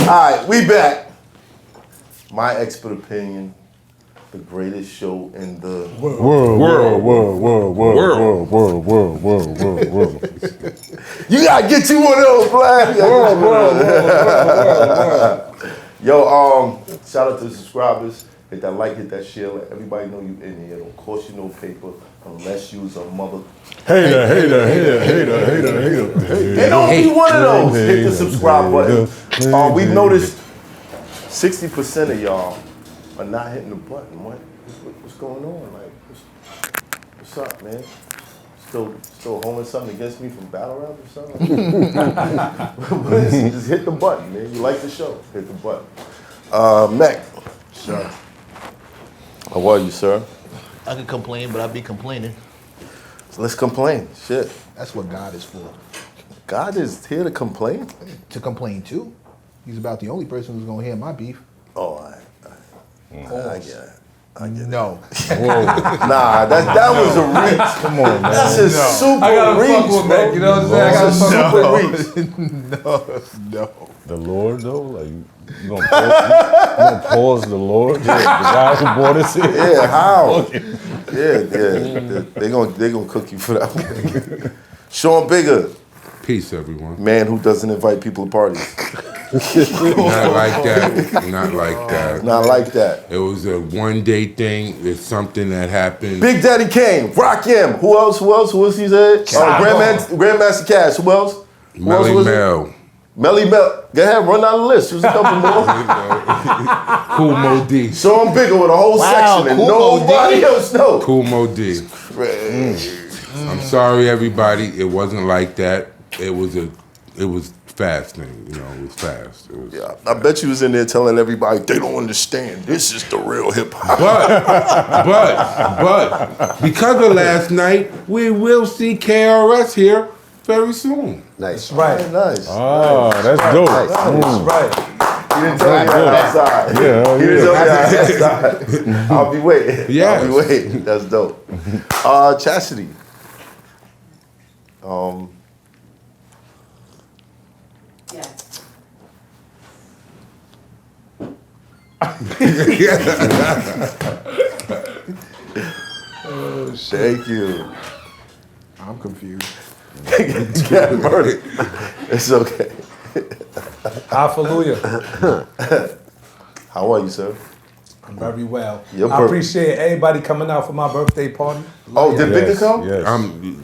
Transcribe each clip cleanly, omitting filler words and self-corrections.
right, we back. My expert opinion, the greatest show in the world. You gotta get you one of those, Vlad. Yo, shout out to the subscribers. Hit that like, hit that share. Let everybody know you in here. Don't cost you no paper unless you's a mother. Hater. And don't be one of those. Hit the subscribe button. We've noticed 60% of y'all are not hitting the button. What's going on? Like, what's up, man? Still holding something against me from battle rap or something? Just hit the button, man. You like the show? Hit the button. MECC. Sure. How are you, sir? I can complain, but I be complaining. So let's complain. Shit. That's what God is for. God is here to complain? To complain too. He's about the only person who's gonna hear my beef. Oh, I get it. No. Nah, that was a reach. Come on, man. That's a super I gotta reach, fuck with bro. Mac, you know what I'm saying? I gotta fuck Super reach. No. The Lord, though? Like, you gonna pause the Lord? Yeah, the guy who brought us here? Yeah, how? Yeah. They gonna cook you for that one. Sean BIGGA. Peace, everyone. Man who doesn't invite people to parties. Not like that. Not like that. Not like that. It was a one-day thing. It's something that happened. Big Daddy Kane, Rock M. Who else? Who was he said? Grandmaster Cash. Who else? Melly Mel. Melly Mel. Go ahead, run down the list. There's a couple more. Cool Mo D. Sean BIGGA with a whole section and nobody else knows. Cool Mo D. I'm sorry, everybody. It wasn't like that. It was fasting, you know, it was fast. Yeah, I bet you was in there telling everybody, they don't understand. This is the real hip hop. But, because of last night, we will see KRS here very soon. Nice. Right. Nice. Oh, that's dope. That's right. He didn't tell me that outside. Yeah, He didn't tell me that outside. I'll be waiting. Yes. I'll be waiting. That's dope. Chastity. Yes. Oh, thank you. I'm confused. Yeah, murder. It's okay. Hallelujah. How are you, sir? I'm very well. Your I appreciate everybody coming out for my birthday party. Oh, did BIGGA come? Yes.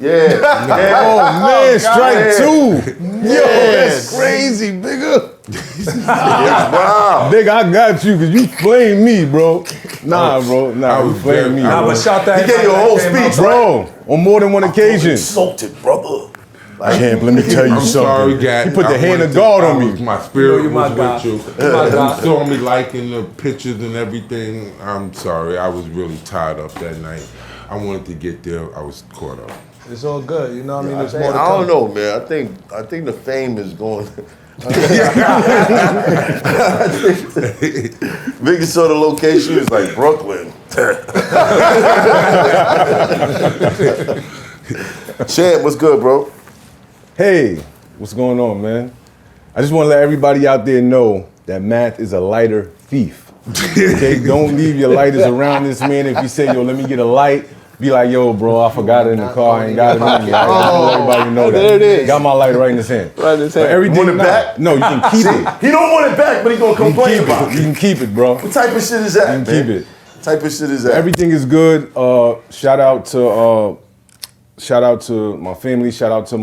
Yeah. Oh, man, strike two. Yo, Yes. that's crazy, BIGGA. Wow. Nigga, I got you because you flamed me, bro. Nah, bro. Nah, you flamed me, Nah, bro. but shout out He gave you a whole speech, Bro, on more than one occasion. Insulted, brother. Champ, let me tell you I'm something. sorry, Gat. You put the I hand of wanted God to- on me. My spirit You my was God. with you. You my God. You saw me liking the pictures and everything. I'm sorry. I was really tied up that night. I wanted to get there. I was caught up. It's all good, you know what I mean? I There's more to don't come. know, man. I think the fame is going. Biggest sort of location is like Brooklyn. Champ, what's good, bro? Hey, what's going on, man? I just want to let everybody out there know that Math is a lighter thief. Okay, don't leave your lighters around this man. If you say, yo, let me get a light, be like, yo, bro, I forgot it in the car. I ain't got it on me. I want everybody to know that. There it is. Got my light right in his hand. Right in his hand. But everything You want it back? No, you can keep it. He don't want it back, but he gonna You can complain keep about it. You it. can keep it, bro. What type of shit is that, You man? can keep it. What type of shit is that? Everything is good. Shout out to my family. Shout out to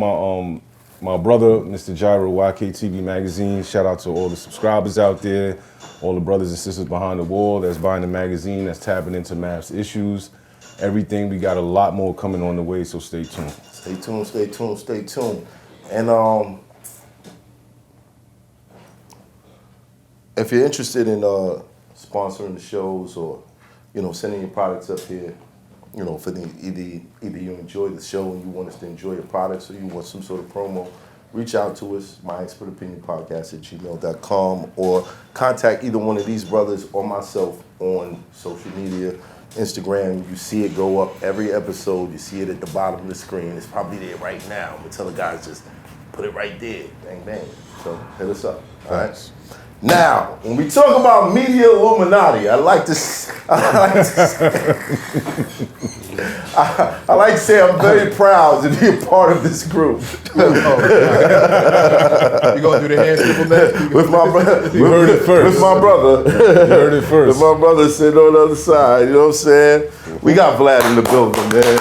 my brother, Mr. Gyro, YKTV Magazine. Shout out to all the subscribers out there, all the brothers and sisters behind the wall that's buying the magazine, that's tapping into Math's issues. Everything. We got a lot more coming on the way, so stay tuned. Stay tuned, stay tuned, stay tuned. And if you're interested in sponsoring the shows or, you know, sending your products up here, you know, for either you enjoy the show and you want us to enjoy your products or you want some sort of promo, reach out to us, myexpertopinionpodcast@gmail.com, or contact either one of these brothers or myself on social media. Instagram, you see it go up every episode. You see it at the bottom of the screen. It's probably there right now. I'm gonna tell the guys just put it right there. Bang, bang. So hit us up. All right. Now, when we talk about media Illuminati, I like to say I'm very proud to be a part of this group. You gonna do the hand symbol next? With my brother, You heard it first. With my brother. You heard it With first. my brother sitting on the other side, you know what I'm saying? We got Vlad in the building, man.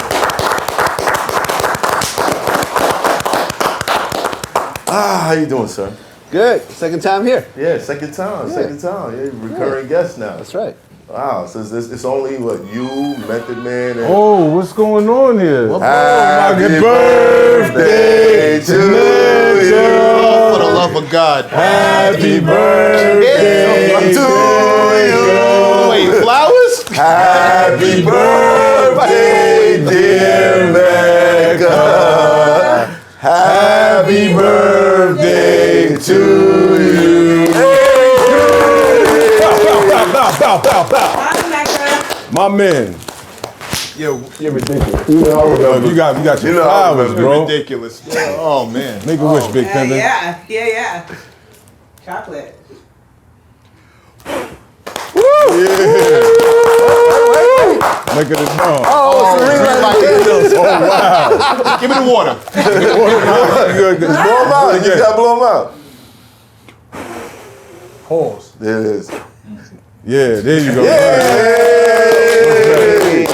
How you doing, sir? Good. Second time here. Yeah, second time. Yeah, recurring guest now. That's right. Wow, so it's only what, you, Method Man, and Oh, what's going on here? Happy birthday to you. For the love of God. Happy birthday To you. Wait, flowers? Happy birthday, dear Mecca. Happy birthday to you. Bow. Bye, Mecca. My man. Yo, You're ridiculous. You got your You know I flowers, remember. bro. ridiculous. Oh man. Make a wish, Big Pimpin'. Yeah. Chocolate. Make it a song. Oh, wow. Give me the water. You Blow them out. You just gotta blow them out. Pause. There it is. Yeah, there you go. Hey! I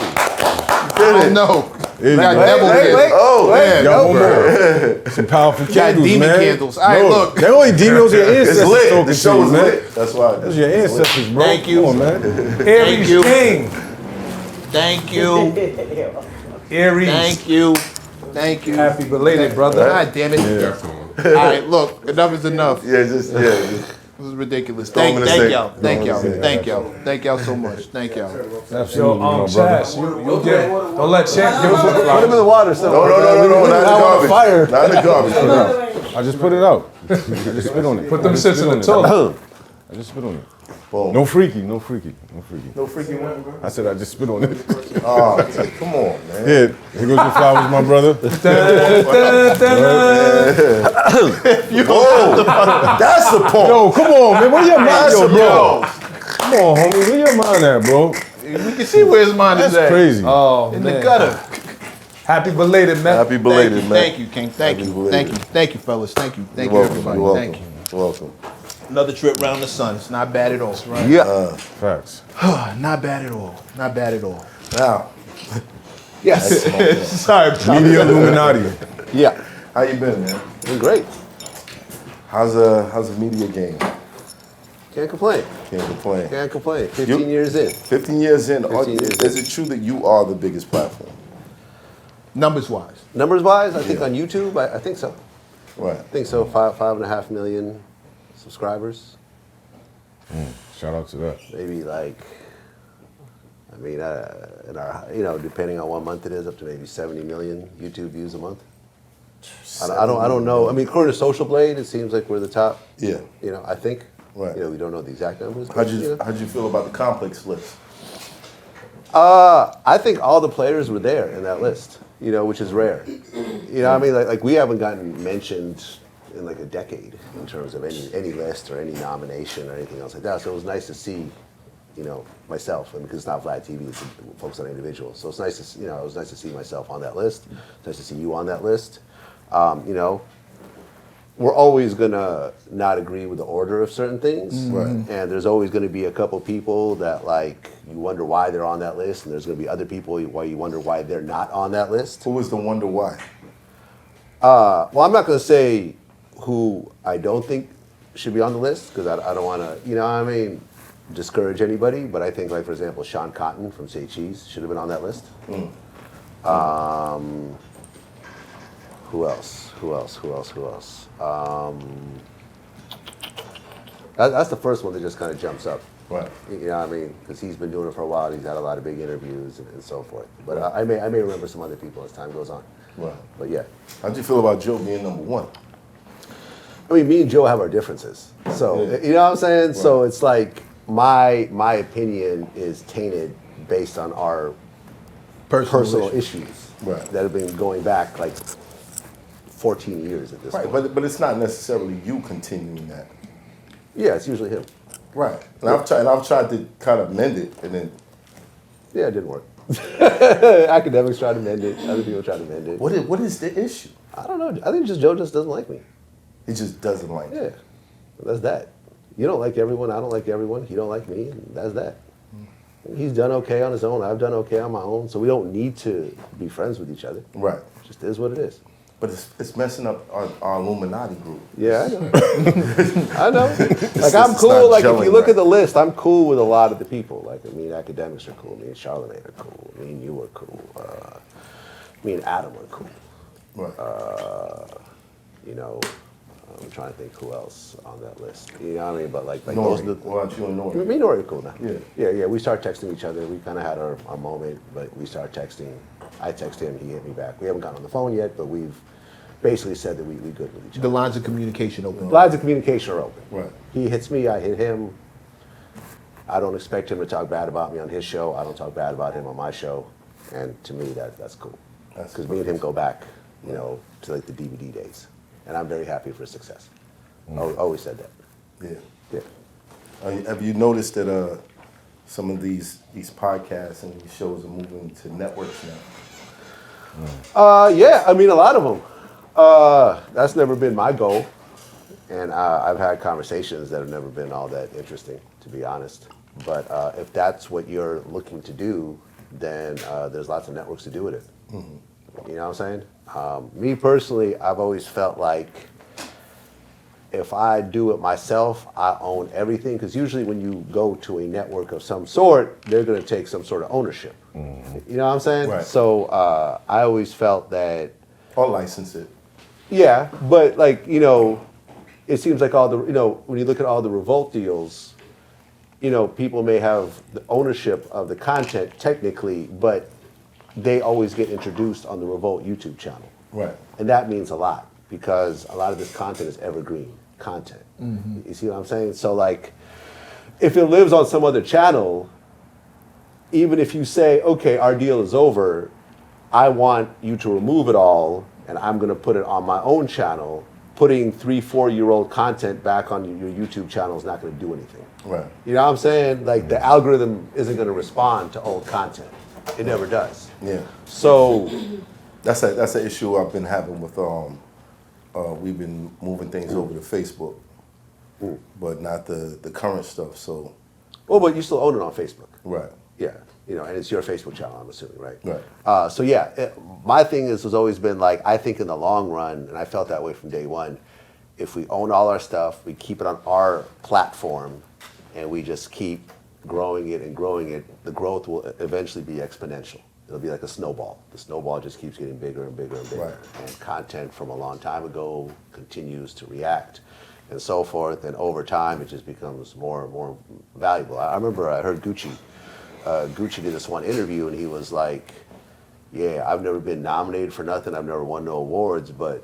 don't know. There you Got go. devil here. Oh, man. Got one more. Some powerful Got candles, demon man. candles. All right, No, look. They only demons your It's ancestors lit. talking The to show you, is man. lit. That's why. Those your ancestors, bro. Thank you. Come on, man. Aries you. King. Thank you. Aries. Thank you. Thank you. Happy belated, brother. God damn it. Definitely. All right, look. Enough is enough. Yeah, just. This is ridiculous. Throw 'em in Thank the sink. y'all. Thank Throw 'em in y'all. the sink. Thank y'all. Thank y'all so much. Thank y'all. Absolutely, Yo, my brother. Chaz, you get, don't let Champ give us a Put him in flower. the water. So No, not in the garbage. Fire. Not in the garbage. I just put it out. I just spit on it. Put them I just shits spit in on the it. toilet. I just spit on it. Boom. No freaky. No freaky one. I said I just spit on it. Oh, come on, man. Here goes your flowers, my brother. Whoa, that's the point. Yo, come on, man. Where your mind That's at, the bro? point. Come on, homie. Where your mind at, bro? We can see where his mind is That's at. crazy. Oh, In man. the gutter. Happy belated, man. Happy belated, man. Thank you, King. Thank Happy you. belated. Thank you. Thank you, fellas. Thank you. Thank You're you, welcome. everybody. You're welcome. Thank you. You're welcome. Another trip round the sun. It's not bad at all. Right? Yeah. Facts. Not bad at all. Not bad at all. Now, Yes. Sorry, Media Illuminati. Yeah. how you been, man? Doing great. How's the media game? Can't complain. Can't complain. Can't complain. 15 years in. 15 years in, 15 years is it true that you are the biggest platform? Numbers wise. Numbers wise, I think on YouTube, I think so. Right. I think so. 5.5 million subscribers. Shout out to that. Maybe like, I mean, in our, depending on what month it is, up to maybe 70 million YouTube views a month. I don't know. I mean, according to Social Blade, it seems like we're the top. Yeah. I think. Right. We don't know the exact numbers. but, How'd you feel about the complex list? I think all the players were there in that list, which is rare. What I mean? Like we haven't gotten mentioned in like a decade in terms of any list or any nomination or anything else like that. So it was nice to see, myself, and because it's not Vlad TV, it's focused on individuals. So it's nice to, it was nice to see myself on that list. It's nice to see you on that list. We're always gonna not agree with the order of certain things, Right. and there's always gonna be a couple people that like you wonder why they're on that list, and there's gonna be other people why you wonder why they're not on that list. Who was the wonder why? Well, I'm not gonna say who I don't think should be on the list because I don't want to, discourage anybody. But I think, like for example, Sean Cotton from Say Cheese should have been on that list. Who else? That's the first one that just kind of jumps up. Right. Because he's been doing it for a while. He's had a lot of big interviews and so forth. But I may remember some other people as time goes on. Right. But yeah. How'd you feel about Joe being number one? I mean, me and Joe have our differences. So, Yeah. you know what I'm saying? Right. So it's like my opinion is tainted based on our personal issues Right. that have been going back like 14 years at this Right, point. but it's not necessarily you continuing that. Yeah, it's usually him. Right. And I've tried to kind of mend it, and then Yeah, it didn't work. Academics try to mend it. Other people try to mend it. what is the issue? I don't know. I think just Joe just doesn't like me. He just doesn't like it. Yeah, that's that. You don't like everyone. I don't like everyone. He don't like me. And that's that. He's done okay on his own. I've done okay on my own. So we don't need to be friends with each other. Right. It just is what it is. But it's messing up our Illuminati group. Yeah, I know. I know. Like It's I'm not cool. Like if gelling you look right. at the list, I'm cool with a lot of the people. Like me and Academics are cool. Me and Charlemagne are cool. Me and you are cool. Me and Adam are cool. Right. You know, I'm trying to think who else on that list. You know what I mean? But like Nori. those are the, What about you and Nori? me and Nori are cool now. Yeah. Yeah. We started texting each other. We kind of had our moment, but we started texting. I texted him. He hit me back. We haven't gotten on the phone yet, but we've basically said that we good with each The other. lines of communication open. Lines of communication are open. Right. He hits me, I hit him. I don't expect him to talk bad about me on his show. I don't talk bad about him on my show. And to me, that's cool. That's Because me and him go back, you know, to like the DVD days. And I'm very happy for his success. Always said that. Yeah. Yeah. Have you noticed that some of these podcasts and these shows are moving to networks now? Yeah, I mean, a lot of them. That's never been my goal. And I've had conversations that have never been all that interesting, to be honest. But if that's what you're looking to do, then there's lots of networks to do with it. Mm-hmm. You know what I'm saying? Me personally, I've always felt like if I do it myself, I own everything. Because usually when you go to a network of some sort, they're going to take some sort of ownership. Mm-hmm. You know what I'm saying? Right. So I always felt that. Or license it. Yeah, but like, you know, it seems like all the, you know, when you look at all the Revolt deals, you know, people may have the ownership of the content technically, but they always get introduced on the Revolt YouTube channel. Right. And that means a lot because a lot of this content is evergreen content. Mm-hmm. You see what I'm saying? So like, if it lives on some other channel, even if you say, okay, our deal is over, I want you to remove it all and I'm going to put it on my own channel, putting 3-4-year-old content back on your YouTube channel is not going to do anything. Right. You know what I'm saying? Like the algorithm isn't going to respond to old content. It never does. Yeah. So That's an issue I've been having with we've been moving things over to Facebook, but not the current stuff. So. well, but you still own it on Facebook. Right. Yeah, you know, and it's your Facebook channel, I'm assuming, right? Right. So yeah, my thing has always been like, I think in the long run, and I felt that way from day one, if we own all our stuff, we keep it on our platform, and we just keep growing it and growing it, the growth will eventually be exponential. It'll be like a snowball. The snowball just keeps getting bigger and bigger and bigger. Right. And content from a long time ago continues to react and so forth. And over time, it just becomes more and more valuable. I remember I heard Gucci did this one interview and he was like, yeah, I've never been nominated for nothing. I've never won no awards, but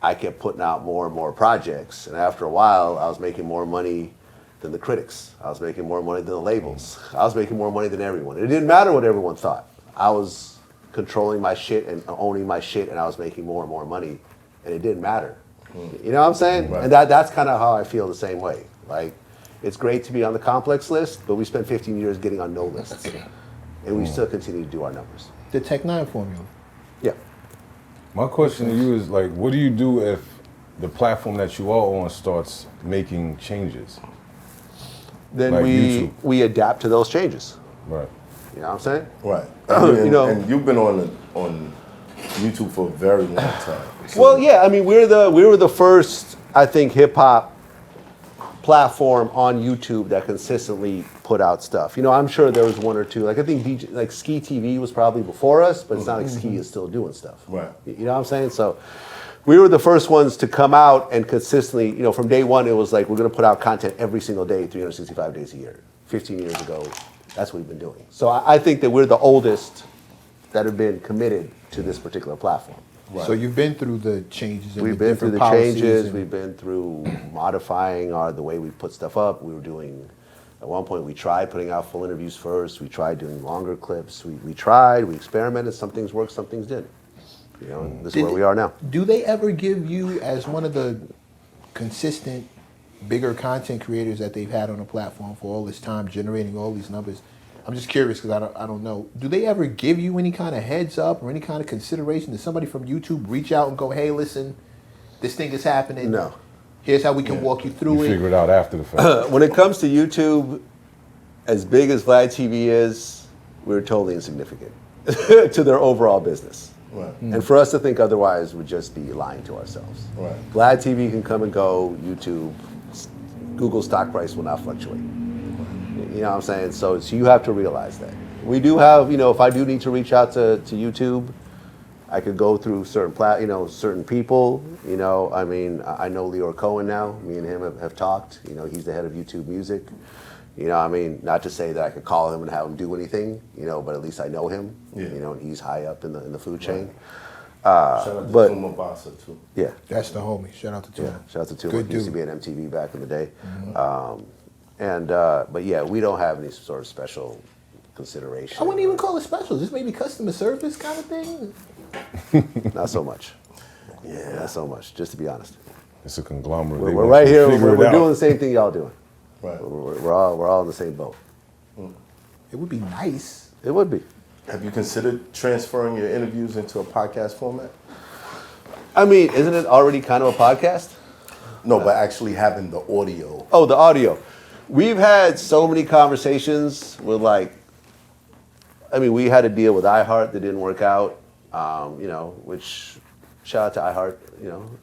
I kept putting out more and more projects. And after a while, I was making more money than the critics. I was making more money than the labels. I was making more money than everyone. It didn't matter what everyone thought. I was controlling my shit and owning my shit, and I was making more and more money, and it didn't matter. You know what I'm saying? Right. And that's kind of how I feel the same way. Like, it's great to be on the complex list, but we spent 15 years getting on no lists, and we still continue to do our numbers. The Tech 9 formula. Yeah. My question to you is like, what do you do if the platform that you are on starts making changes? Then Like YouTube. we adapt to those changes. Right. You know what I'm saying? Right. You And, know- and you've been on YouTube for a very long time. So- Well, yeah. I mean, we were the first, I think, hip hop platform on YouTube that consistently put out stuff. You know, I'm sure there was one or two. Like I think DJ, like Ski TV was probably before us, but it's not like Ski is still doing stuff. Right. You know what I'm saying? So we were the first ones to come out and consistently, you know, from day one, it was like, we're going to put out content every single day, 365 days a year. 15 years ago, that's what we've been doing. So I think that we're the oldest that have been committed to this particular platform. Right. So you've been through the changes. And We've been through different the policies changes. and- We've been through modifying the way we put stuff up. We were doing, at one point, we tried putting out full interviews first. We tried doing longer clips. We tried. We experimented. Some things worked. Some things didn't. You know, and this is where we are now. Do they ever give you, as one of the consistent bigger content creators that they've had on the platform for all this time, generating all these numbers. I'm just curious because I don't know. Do they ever give you any kind of heads up or any kind of consideration? Does somebody from YouTube reach out and go, hey, listen, this thing is happening. No. Here's how we can walk you through You it. figure it out after the fact. When it comes to YouTube, as big as Vlad TV is, we're totally insignificant to their overall business. Right. And for us to think otherwise would just be lying to ourselves. Right. Vlad TV can come and go, YouTube, Google stock price will not fluctuate. You know what I'm saying? So you have to realize that. We do have, if I do need to reach out to YouTube, I could go through certain people. I know Leor Cohen now. Me and him have talked. He's the head of YouTube Music. Not to say that I could call him and have him do anything, but at least I know him. Yeah. And he's high up in the food chain. Shout out to Tuma Basa too. Yeah. That's the homie. Shout out to Tuma. Yeah, shout out to Tuma. Good He used to dude. be at MTV back in the day. But yeah, we don't have any sort of special consideration. I wouldn't even call it special. Just maybe customer service kind of thing. Not so much. Yeah, not so much. Just to be honest, It's a conglomerate. we're They want right you to here. figure it We're out. doing the same thing y'all doing. Right. We're all in the same boat. It would be nice. It would be. Have you considered transferring your interviews into a podcast format? Isn't it already kind of a podcast? No, but actually having the audio. Oh, the audio. We've had so many conversations with we had a deal with iHeart that didn't work out, which shout out to iHeart,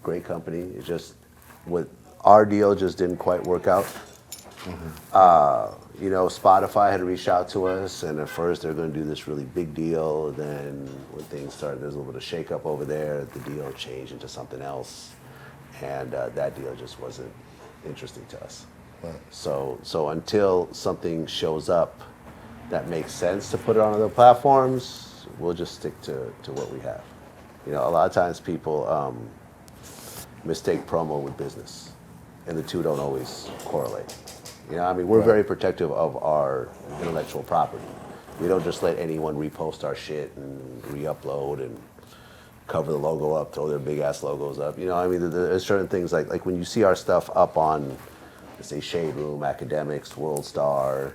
great company. It's just with our deal just didn't quite work out. Spotify had reached out to us, and at first they're going to do this really big deal. Then when things started, there's a little bit of shakeup over there. The deal changed into something else, and that deal just wasn't interesting to us. Right. So until something shows up that makes sense to put it on other platforms, we'll just stick to what we have. A lot of times people mistake promo with business, and the two don't always correlate. We're very protective of our intellectual property. We don't just let anyone repost our shit and re-upload and cover the logo up, throw their big ass logos up. There's certain things like when you see our stuff up on, let's say, Shade Room, Academics, World Star,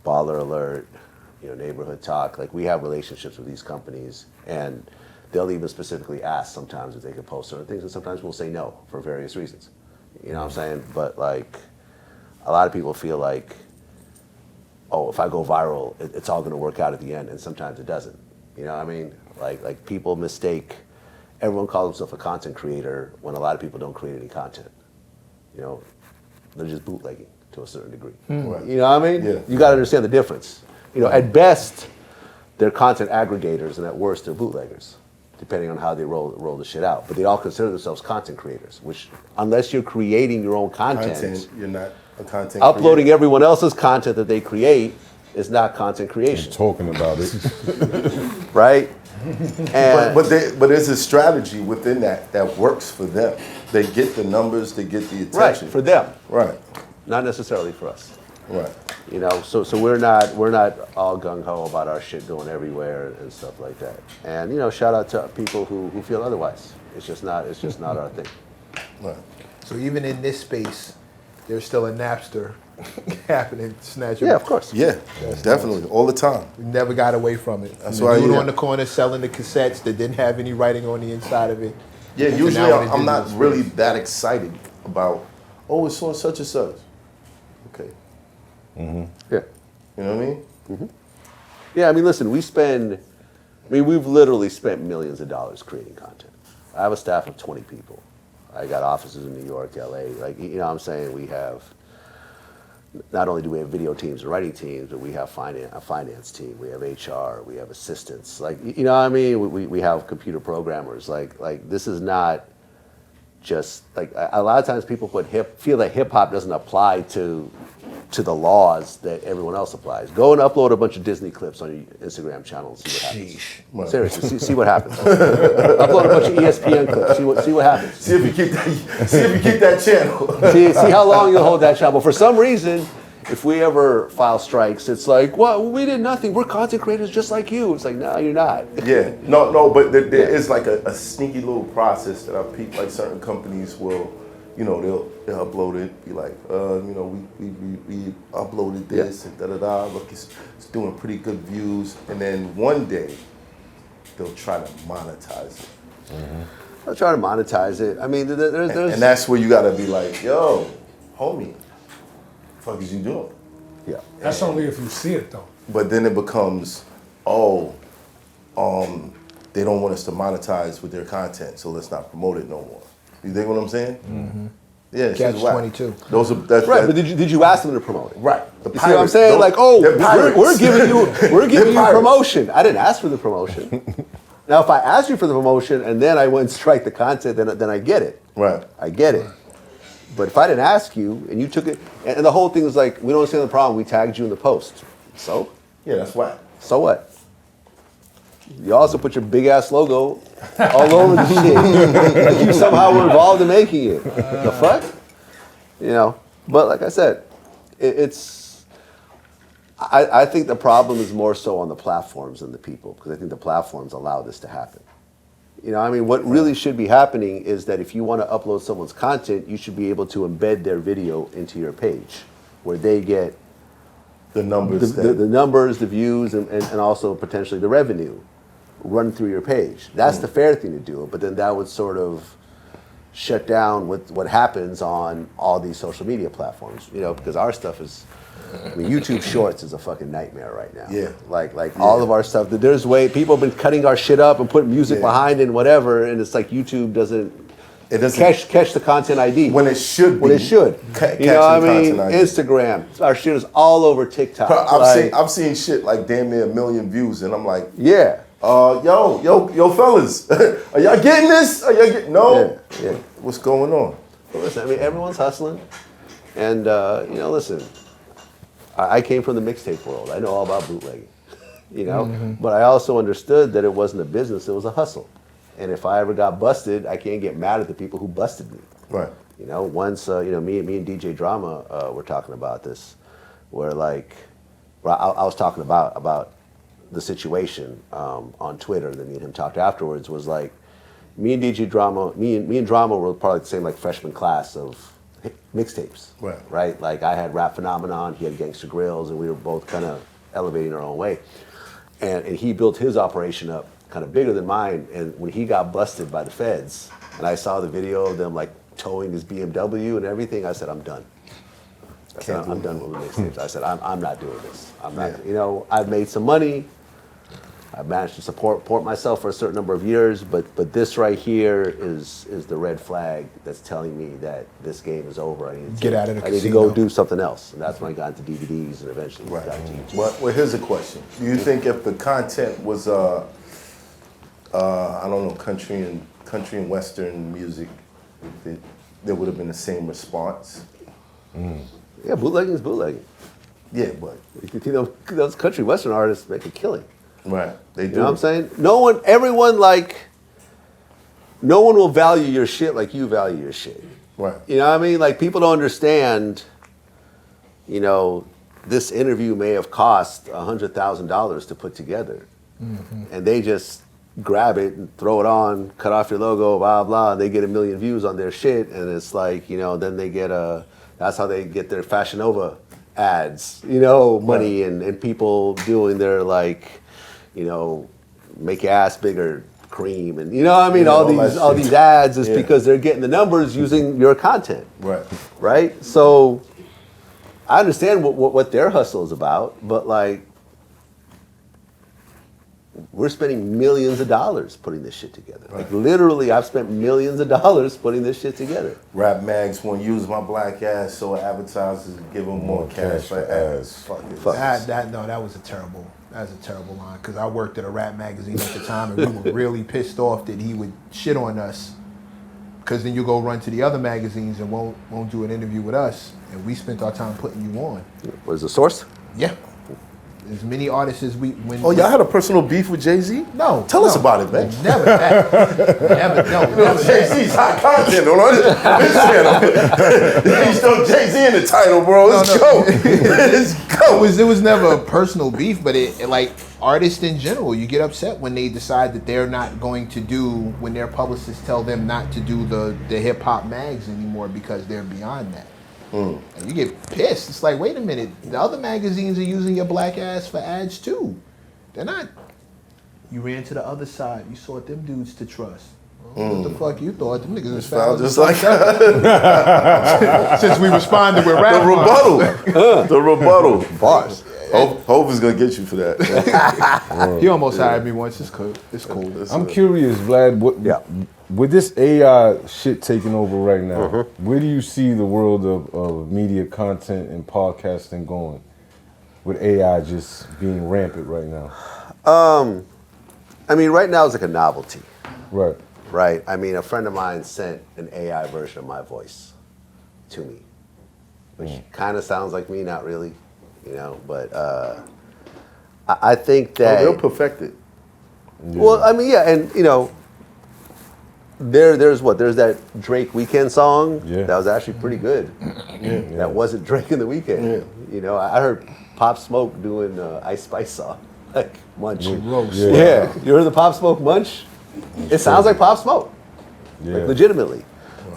Baller Alert, Neighborhood Talk. We have relationships with these companies, and they'll even specifically ask sometimes if they can post certain things, and sometimes we'll say no for various reasons. You know what I'm saying? But a lot of people feel like, oh, if I go viral, it's all going to work out at the end, and sometimes it doesn't. Like people mistake. Everyone calls themselves a content creator when a lot of people don't create any content. They're just bootlegging to a certain degree. Right. You know what I mean? Yeah. You got to understand the difference. At best, they're content aggregators, and at worst, they're bootleggers, depending on how they roll the shit out. But they all consider themselves content creators, which, unless you're creating your own content, You're not a content uploading creator. everyone else's content that they create is not content creation, Talking about it. right? And But there's a strategy within that works for them. They get the numbers, they get the right, attention. for them, Right. not necessarily for us. Right. So we're not all gung ho about our shit going everywhere and stuff like that. And shout out to people who feel otherwise. It's just not our thing. Right. So even in this space, there's still a Napster happening, snatching. Yeah, of course. Yeah, definitely. All the time. We never got away from it. That's the why, dude yeah. on the corner selling the cassettes that didn't have any writing on the inside of it. Yeah, And usually now when it I'm did not this really space. that excited about, oh, it's on such and such. Okay. Yeah. You know what I mean? Yeah, listen, we've literally spent millions of dollars creating content. I have a staff of 20 people. I got offices in New York, LA. What I'm saying? We have, not only do we have video teams and writing teams, but we have a finance team, we have HR, we have assistants. We have computer programmers. This is not just, a lot of times people feel that hip hop doesn't apply to the laws that everyone else applies. Go and upload a bunch of Disney clips on your Instagram channel and see what happens. Right. Seriously, see what happens. Upload a bunch of ESPN clips, see what happens. See if you keep that channel. See how long you'll hold that channel. But for some reason, if we ever file strikes, it's like, well, we did nothing. We're content creators just like you. It's like, no, you're not. Yeah, no, but there is a sneaky little process that I peep. Certain companies will you know, they'll upload it, be like, you know, we uploaded this and da-da-da, look, it's doing pretty good views. And then one day, they'll try to monetize it. I'll try to monetize it. I mean, there's and that's where you gotta be like, yo, homie, the fuck is you doing? yeah. That's only if you see it though. But then it becomes, they don't want us to monetize with their content, so let's not promote it no more. You think what I'm saying? Mm-hmm. Yeah, it's just whack. Catch-22. Those are that's Right, that, but did you ask them to promote it? right. The You see what I'm saying? Like, we're giving you promotion. I didn't ask for the promotion. Now, if I asked you for the promotion and then I went and strike the content, then I get it. Right. I get it. But if I didn't ask you and you took it, and the whole thing was like, we don't understand the problem. We tagged you in the post. So? Yeah, that's whack. So what? You also put your big ass logo all over the shit. Like you somehow were involved in making it. The fuck? You know? But like I said, I think the problem is more so on the platforms than the people, because I think the platforms allow this to happen. You know, I mean, what really should be happening is that if you want to upload someone's content, you should be able to embed their video into your page, where they get The numbers. the numbers, the views, and also potentially the revenue run through your page. That's the fair thing to do, but then that would sort of shut down what happens on all these social media platforms, you know, because our stuff is, I mean, YouTube Shorts is a fucking nightmare right now. Yeah. Like all of our stuff, there's people have been cutting our shit up and putting music behind it and whatever, and it's like YouTube doesn't catch the content ID. when it should be. When it should. You know what I mean? ID. Instagram, our shit is all over TikTok. I've seen shit like damn near 1 million views, and I'm like, Yeah. yo, fellas, are y'all getting this? Are y'all getting no? Yeah. What's going on? Well, listen, I mean, everyone's hustling. And, you know, listen, I came from the mixtape world. I know all about bootlegging, you know? But I also understood that it wasn't a business, it was a hustle. And if I ever got busted, I can't get mad at the people who busted me. Right. You know, once, you know, me and DJ Drama were talking about this, where like, I was talking about the situation on Twitter, and then me and him talked afterwards, was like, me and DJ Drama, me and Drama were probably the same like freshman class of mixtapes. Right? Like I had Rap Phenomenon, he had Gangsta Grills, and we were both kind of elevating our own way. And he built his operation up kind of bigger than mine, and when he got busted by the feds, and I saw the video of them like towing his BMW and everything, I said, I'm done. I said, I'm done with mixtapes. I said, I'm not doing this. I'm not, you know, I've made some money. I've managed to support myself for a certain number of years, but this right here is the red flag that's telling me that this game is over. I need to Get out of the I need to casino. go do something else. And that's when I got into DVDs and eventually got into YouTube. Well, here's a question. Do you think if the content was, I don't know, country and Western music, there would have been the same response? Yeah, bootlegging is bootlegging. Yeah, but. You know, those country Western artists make a killing. Right, they do. You know what I'm saying? No one will value your shit like you value your shit. Right. You know what I mean? Like people don't understand, you know, this interview may have cost $100,000 to put together. And they just grab it and throw it on, cut off your logo, blah, blah. They get 1 million views on their shit. And it's like, you know, then they get that's how they get their Fashion Nova ads, you know, money and people doing their like, you know, make your ass bigger cream, and you know what I mean, all these ads is because they're getting the numbers using your content. Right? So I understand what their hustle is about, but like we're spending millions of dollars putting this shit together. Like literally, I've spent millions of dollars putting this shit together. Rap mags won't use my black ass, so advertisers give them more cash for ads. Fuck it. That was a terrible line, because I worked at a rap magazine at the time, and we were really pissed off that he would shit on us, because then you go run to the other magazines and won't do an interview with us, and we spent our time putting you on. What is the source? Yeah. As many artists as we... y'all had a personal beef with Jay-Z? No. Tell us about it, man. Never that. Never. Jay-Z's hot content on this channel. He's still Jay-Z in the title, bro. Let's go. Let's go. It was never a personal beef, but it like artists in general, you get upset when they decide that they're not going to do, when their publicists tell them not to do the hip hop mags anymore because they're beyond that. And you get pissed. It's like, wait a minute, the other magazines are using your black ass for ads too. They're not. You ran to the other side. You sought them dudes to trust. What the fuck you thought? Them niggas was found Just like since we responded with rap. the rebuttal. The rebuttal. Bars. Hope is gonna get you for that. He almost hired me once. It's cool. It's cool. I'm curious, Vlad. With this AI shit taking over right now, where do you see the world of media content and podcasting going? With AI just being rampant right now. I mean, right now it's like a novelty. Right. Right. I mean, a friend of mine sent an AI version of my voice to me, which kind of sounds like me, not really, you know. But I think that they'll perfect it. Yeah. Well, I mean, yeah, and you know, there's that Drake Weekend song that was actually pretty good. That wasn't Drake in the Weekend. You know, I heard Pop Smoke doing Ice Spice song, like Munch. Yeah, you heard the Pop Smoke Munch? It sounds like Pop Smoke, like legitimately.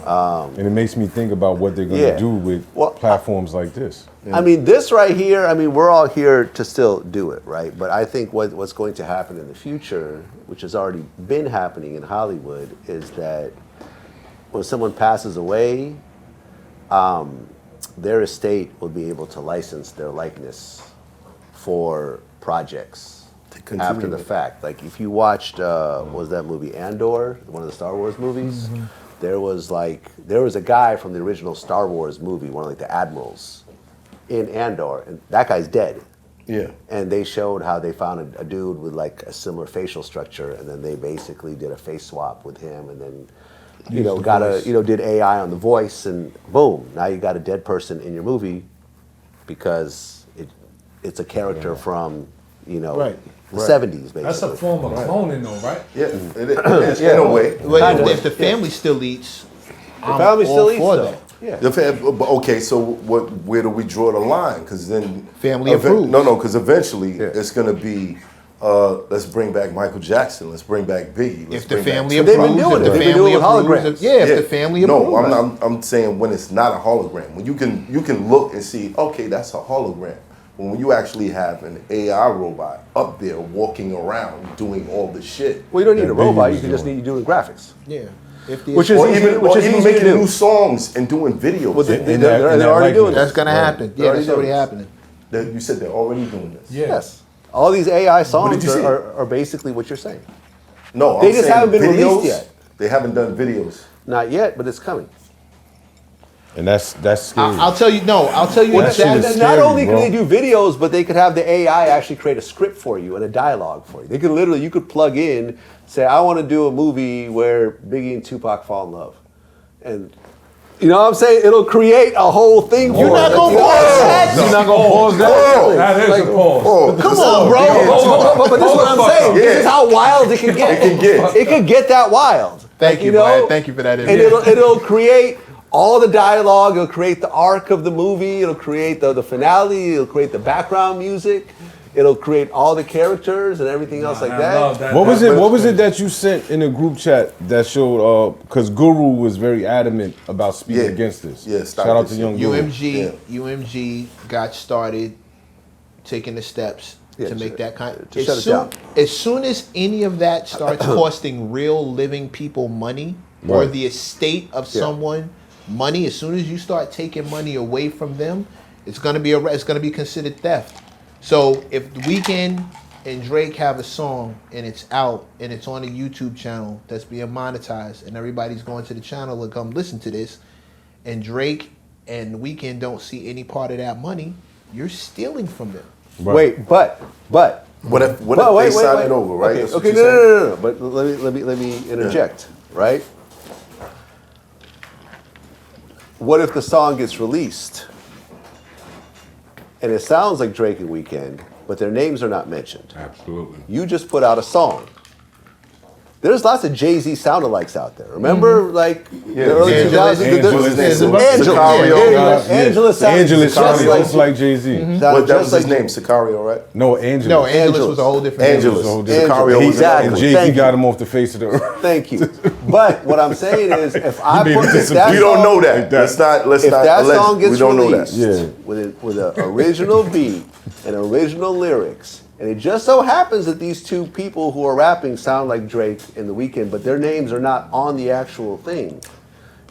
And it makes me think about what they're going to do with platforms like this. I mean, this right here, I mean, we're all here to still do it, right? But I think what's going to happen in the future, which has already been happening in Hollywood, is that when someone passes away, their estate will be able to license their likeness for projects after the fact. Like if you watched, what was that movie, Andor, one of the Star Wars movies? There was a guy from the original Star Wars movie, one of like the admirals, in Andor, and that guy's dead. Yeah. And they showed how they found a dude with like a similar facial structure, and then they basically did a face swap with him, and then did AI on the voice, and boom, now you got a dead person in your movie because it's a character from the 70s, basically. That's a form of cloning, though, right? Yeah, it is in a way. If the family still eats, the family still eats, for though. that. Yeah. Okay, so where do we draw the line? Because then family approved. No, because eventually it's going to be let's bring back Michael Jackson. Let's bring back Biggie. If the family approves, they've been doing it. They've been doing holograms. If the family approves. No, I'm saying when it's not a hologram. When you can look and see, okay, that's a hologram. When you actually have an AI robot up there walking around doing all the shit. Well, you don't need a robot. You just need doing graphics. Yeah. Which is even making new songs and doing videos. Well, they're already doing That's going to happen. Yeah, that's already happening. You said they're already doing this. Yes. All these AI songs are basically what you're saying. No, they just haven't been released yet. They haven't done videos. Not yet, but it's coming. And that's scary. I'll tell you that. Not only can they do videos, but they could have the AI actually create a script for you and a dialogue for you. They could you could plug in, say, I want to do a movie where Biggie and Tupac fall in love. And you know what I'm saying? It'll create a whole thing for you. You're not going to pause that. You're not going to pause that. That is a pause. Come on, bro. But this is what I'm saying. This is how wild it can get. It can get that wild. Thank you, Vlad. Thank you for that. And it'll create all the dialogue, it'll create the arc of the movie, it'll create the finale, it'll create the background music, it'll create all the characters and everything else like that. What was it that you sent in a group chat that showed, because Guru was very adamant about speaking against this. Yeah, shout out to Young Guru. UMG got started taking the steps to make that kind to shut it down. As soon as any of that starts costing real living people money or the estate of someone money, as soon as you start taking money away from them, it's gonna be considered theft. So if The Weeknd and Drake have a song and it's out and it's on a YouTube channel that's being monetized and everybody's going to the channel to come listen to this, and Drake and The Weeknd don't see any part of that money, you're stealing from them. Right. Wait, but what if they sign it over, right? Okay, no. But let me interject, right? What if the song gets released and it sounds like Drake and Weeknd, but their names are not mentioned? Absolutely. You just put out a song. There's lots of Jay-Z sound-alikes out there. Remember, like, the early Angelus. 2000s? Angela sounds just like Jay-Z. But that was his name, Sicario, right? No, Angelus. No, Angelus was a whole different. Angelus. Angela. Sicario was Exactly. And Jay-Z Thank you. got him off the face of the earth. Thank you. But what I'm saying is, if I made put it if disappear. that We don't song- know that. Let's not if that allege. song gets We don't know that. released Yeah. with an original beat and original lyrics, and it just so happens that these two people who are rapping sound like Drake and The Weeknd, but their names are not on the actual thing.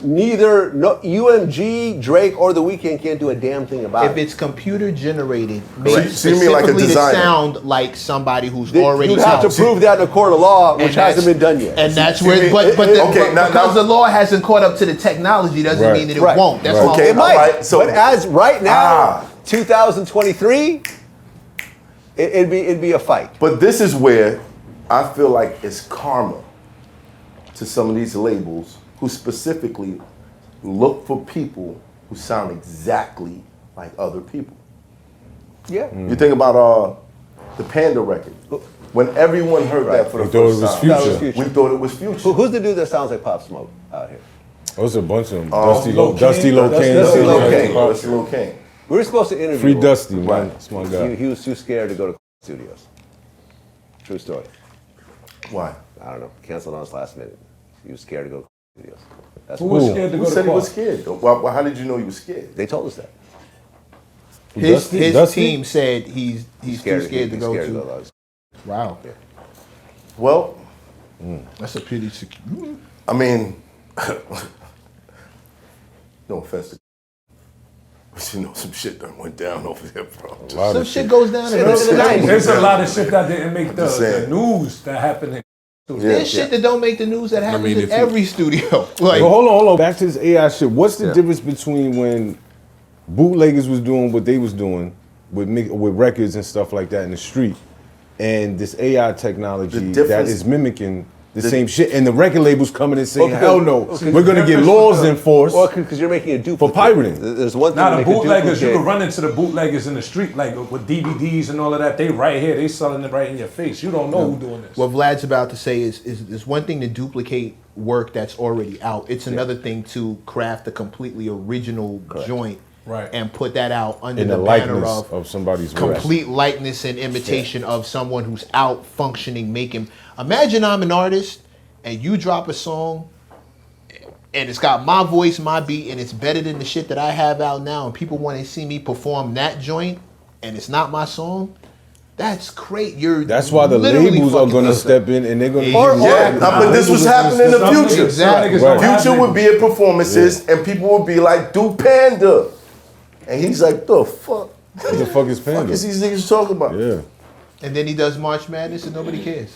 UMG, Drake, or The Weeknd can't do a damn thing about If it. it's computer generated, made So you mean like a specifically to designer? sound like somebody who's You'd already have to out. prove that in a court of law, which And hasn't that's- been done yet. And that's You where, mean- but okay, now- because now- the law hasn't caught up to the technology doesn't Right. mean that it Right. won't. That's Right. my Okay, It might, Alright, so- but as right now, Ah. 2023, it'd be a fight. But this is where I feel like it's karma to some of these labels who specifically look for people who sound exactly like other people. Yeah. You think about the Panda record. When everyone heard that for the We thought first it was time, Future. Future. we thought it was Future. Who's the dude that sounds like Pop Smoke out here? There's a bunch of them. Dusty Dusty Dusty Locane. That's Lil' Lil' Kane. Right. That's Lil' Kane. We were supposed to interview Free him. Dusty, man. Right. That's my guy. He was too scared to go to studios. True story. Why? I don't know. Canceled on us last minute. He was scared to go to studios. That's Who was Who? scared to Who go said to he was court? scared? Well, how did you know he was scared? They told us that. his Dusty? Dusty? team said he's too scared to He's go scared to. those. Wow, Well, that's a pretty secure. I mean, no offense to but you know some shit done went down over there, bro. Some shit goes down in early shit. 90s. There's a lot of shit that didn't make just the saying. news that happened in There's shit that don't make the news that happens mean, in if you- every studio. Like, But hold on. Back to this AI shit. What's the Yeah. difference between when bootleggers was doing what they was doing with records and stuff like that in the street, and this AI technology The that difference- is mimicking the same shit, and the record labels coming and saying, Okay. "Hell no, Okay. we're gonna get laws enforced." Well, because you're making a duplicate. For pirating. There's one thing Now to the make a bootleggers, you duplicate. can run into the bootleggers in the street, like with DVDs and all of that. They right here, they selling it right in your face. You don't know who doing this. what Vlad's about to say is one thing to duplicate work that's already out. It's another thing to craft a completely original joint Right. and put that out under in the the banner likeness of of somebody's work. complete likeness and imitation of someone who's out functioning, making. Imagine I'm an artist and you drop a song and it's got my voice, my beat, and it's better than the shit that I have out now, and people want to see me perform that joint and it's not my song. That's great. That's why the literally labels are fucking gonna up. step in and they're gonna Or- give you- Yeah, but this was happening in the Some niggas- future. some niggas Right. don't have Future would labels. be at performances and people would be like, do Panda. And he's like, the fuck? What the fuck is Fuck Panda? is these niggas talking about? Yeah. And then he does March Madness and nobody cares.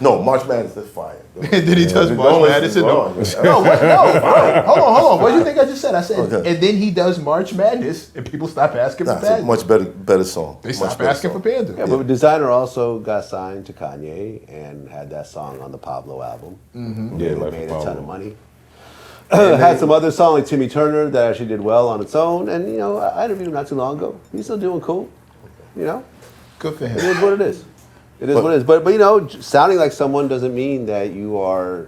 No, March Madness is fire. And then he does Don't March listen, Madness and hold no. on. No, what? No, wait, hold on. What do you think I just said? I said, Okay. and then he does March Madness, and people stop asking Nah, for it's a Panda. much better song. They Much stop better asking song. for Panda. Yeah, but Designer also got signed to Kanye and had that song on the Pablo album. Yeah, And it like made a Pablo. ton of money. Had some other song like Timmy Turner that actually did well on its own. And, you know, I interviewed him not too long ago. He's still doing cool. You know, Good for it him. is what it is. It is what it is. But you know, sounding like someone doesn't mean that you are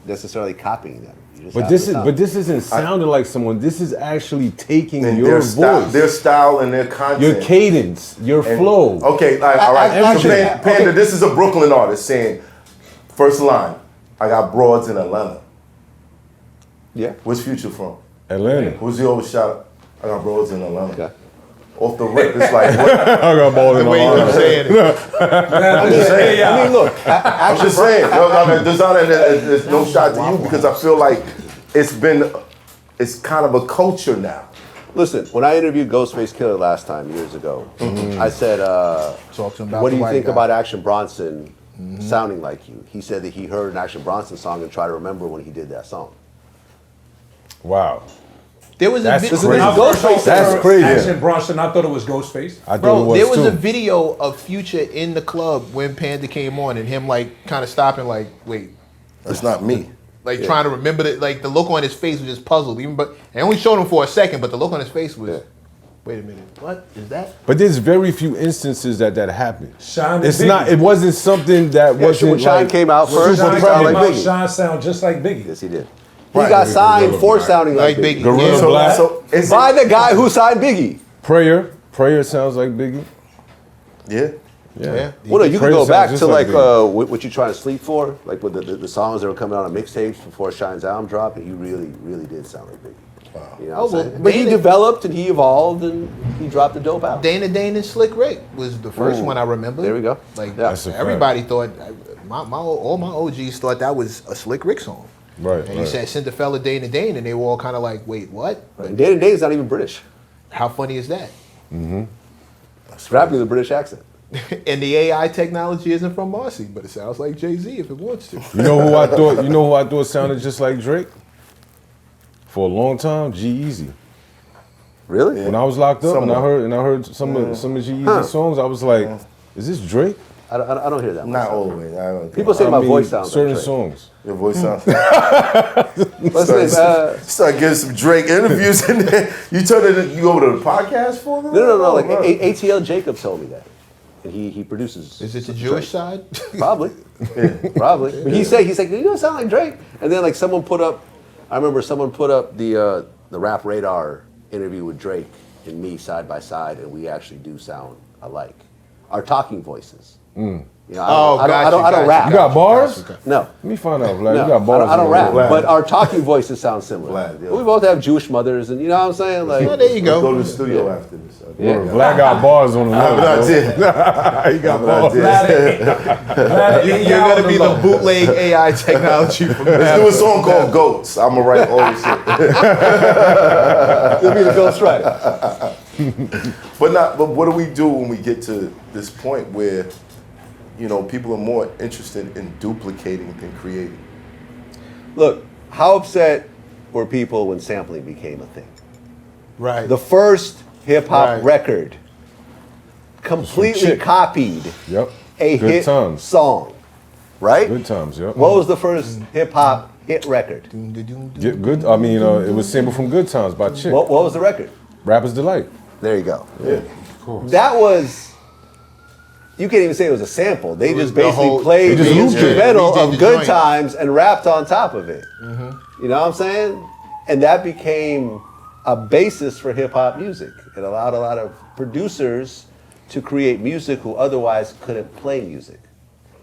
necessarily copying them. You just But have this to is sound. but this isn't sounding like someone. This is actually taking And your their voice, style and their content. your cadence, your And- flow. Okay, like, all right. So actually- Panda, this is a Brooklyn artist saying, first line, I got broads in Atlanta. Yeah. Where's Future from? Atlanta. Who's the old shout? I got broads in Atlanta. Okay. Off the rip, it's like, what? I got ball in The way my you arm. saying it. I'm just saying. I mean, look, I'm just saying. There's no shot to you because I feel like it's kind of a culture now. listen, when I interviewed Ghostface Killer last time, years ago, I said, Talk to him about what do the you white think guy. about Action Bronson sounding like you? He said that he heard an Action Bronson song and tried to remember when he did that song. Wow, There was a That's video. crazy. When I first Ghostface, heard that's crazy. Action Bronson, I thought it was Ghostface. I thought it Bro, was there was too. a video of Future in the club when Panda came on, and him like kind of stopping, like, wait, That's not me. like trying to remember that, like the look on his face was just puzzled. Even but they only showed him for a second, but the look on his face was. Wait a minute, what is that? But there's very few instances that happened. Shine and It's Biggie. not. It wasn't something that wasn't when Shine like, came out first, Shine he came sounded like out, Biggie. Shine sound just like Biggie. Yes, he did. He got signed for sounding like Biggie. Gorilla Yeah. Black. So is By it, the guy who signed Biggie. Prayer sounds like Biggie. yeah. Yeah. Well, no, you can Prayer go sounds back just to like like what you trying to sleep for, like with the songs that were coming out on mixtapes before Shine's album dropped, and he really did sound like Biggie. Wow. You know what I'm saying? But he developed and he evolved and he dropped the dope out. Dana Dane and Slick Rick was the first one I remember. There we go. Like Yeah. That's a fact. everybody thought, all my OGs thought that was a Slick Rick song. Right. And he said Cinderfella Dana Dane, and they were all kind of like, wait, what? But And Day Day's not even British. how funny is that? Rapping with a British accent. And the AI technology isn't from Marcy, but it sounds like Jay-Z if it wants to. You know who I thought? You know who I thought sounded just like Drake? For a long time, G-Eazy. Really? When I was locked up and I Somewhat. heard some of G-Eazy songs, I was like, is this Drake? I don't hear that much. Not always. I don't People say I my mean, voice sounds certain like Drake. songs. Your voice sounds. Listen, Start getting some Drake interviews in there. You turn it. You go to the podcast for them? no. Like Oh, ATL Jacob told me that, and he produces. Is it the Jewish side? Probably, probably. But he's like, you don't sound like Drake. And then like someone put up, I remember someone put up the Rap Radar interview with Drake and me side by side, and we actually do sound alike. Our talking voices. You know, I don't rap. You got bars? No. Let me find out, Vlad. No, You got bars. I don't in rap, there. but our talking voices sound similar. Vlad, yeah. We both have Jewish mothers, and you know what I'm saying? Like, Oh, there you Go go. to the studio after this. Vlad got bars on the I'm not low. there. He got bars. Glad You're gonna be the bootleg AI technology from Let's do a song called Goats. I'm gonna write all this shit. you'll be the Ghost Rider. But what do we do when we get to this point where, you know, people are more interested in duplicating than creating? Look, how upset were people when sampling became a thing? Right. The first hip hop Right. record completely Chick. copied Yep. a Good hit times. song, right? Good times, yep. What was the first hip hop hit record? Yeah, good. I mean, it was sampled from Good Times by Chick. What was the record? Rapper's Delight. There you go. Yeah. That was. You can't even say it was a sample. They just the basically whole- played They just the looped it. instrumental Redid of the Good joint. Times and rapped on top of it. You know what I'm saying? And that became a basis for hip hop music. It allowed a lot of producers to create music who otherwise couldn't play music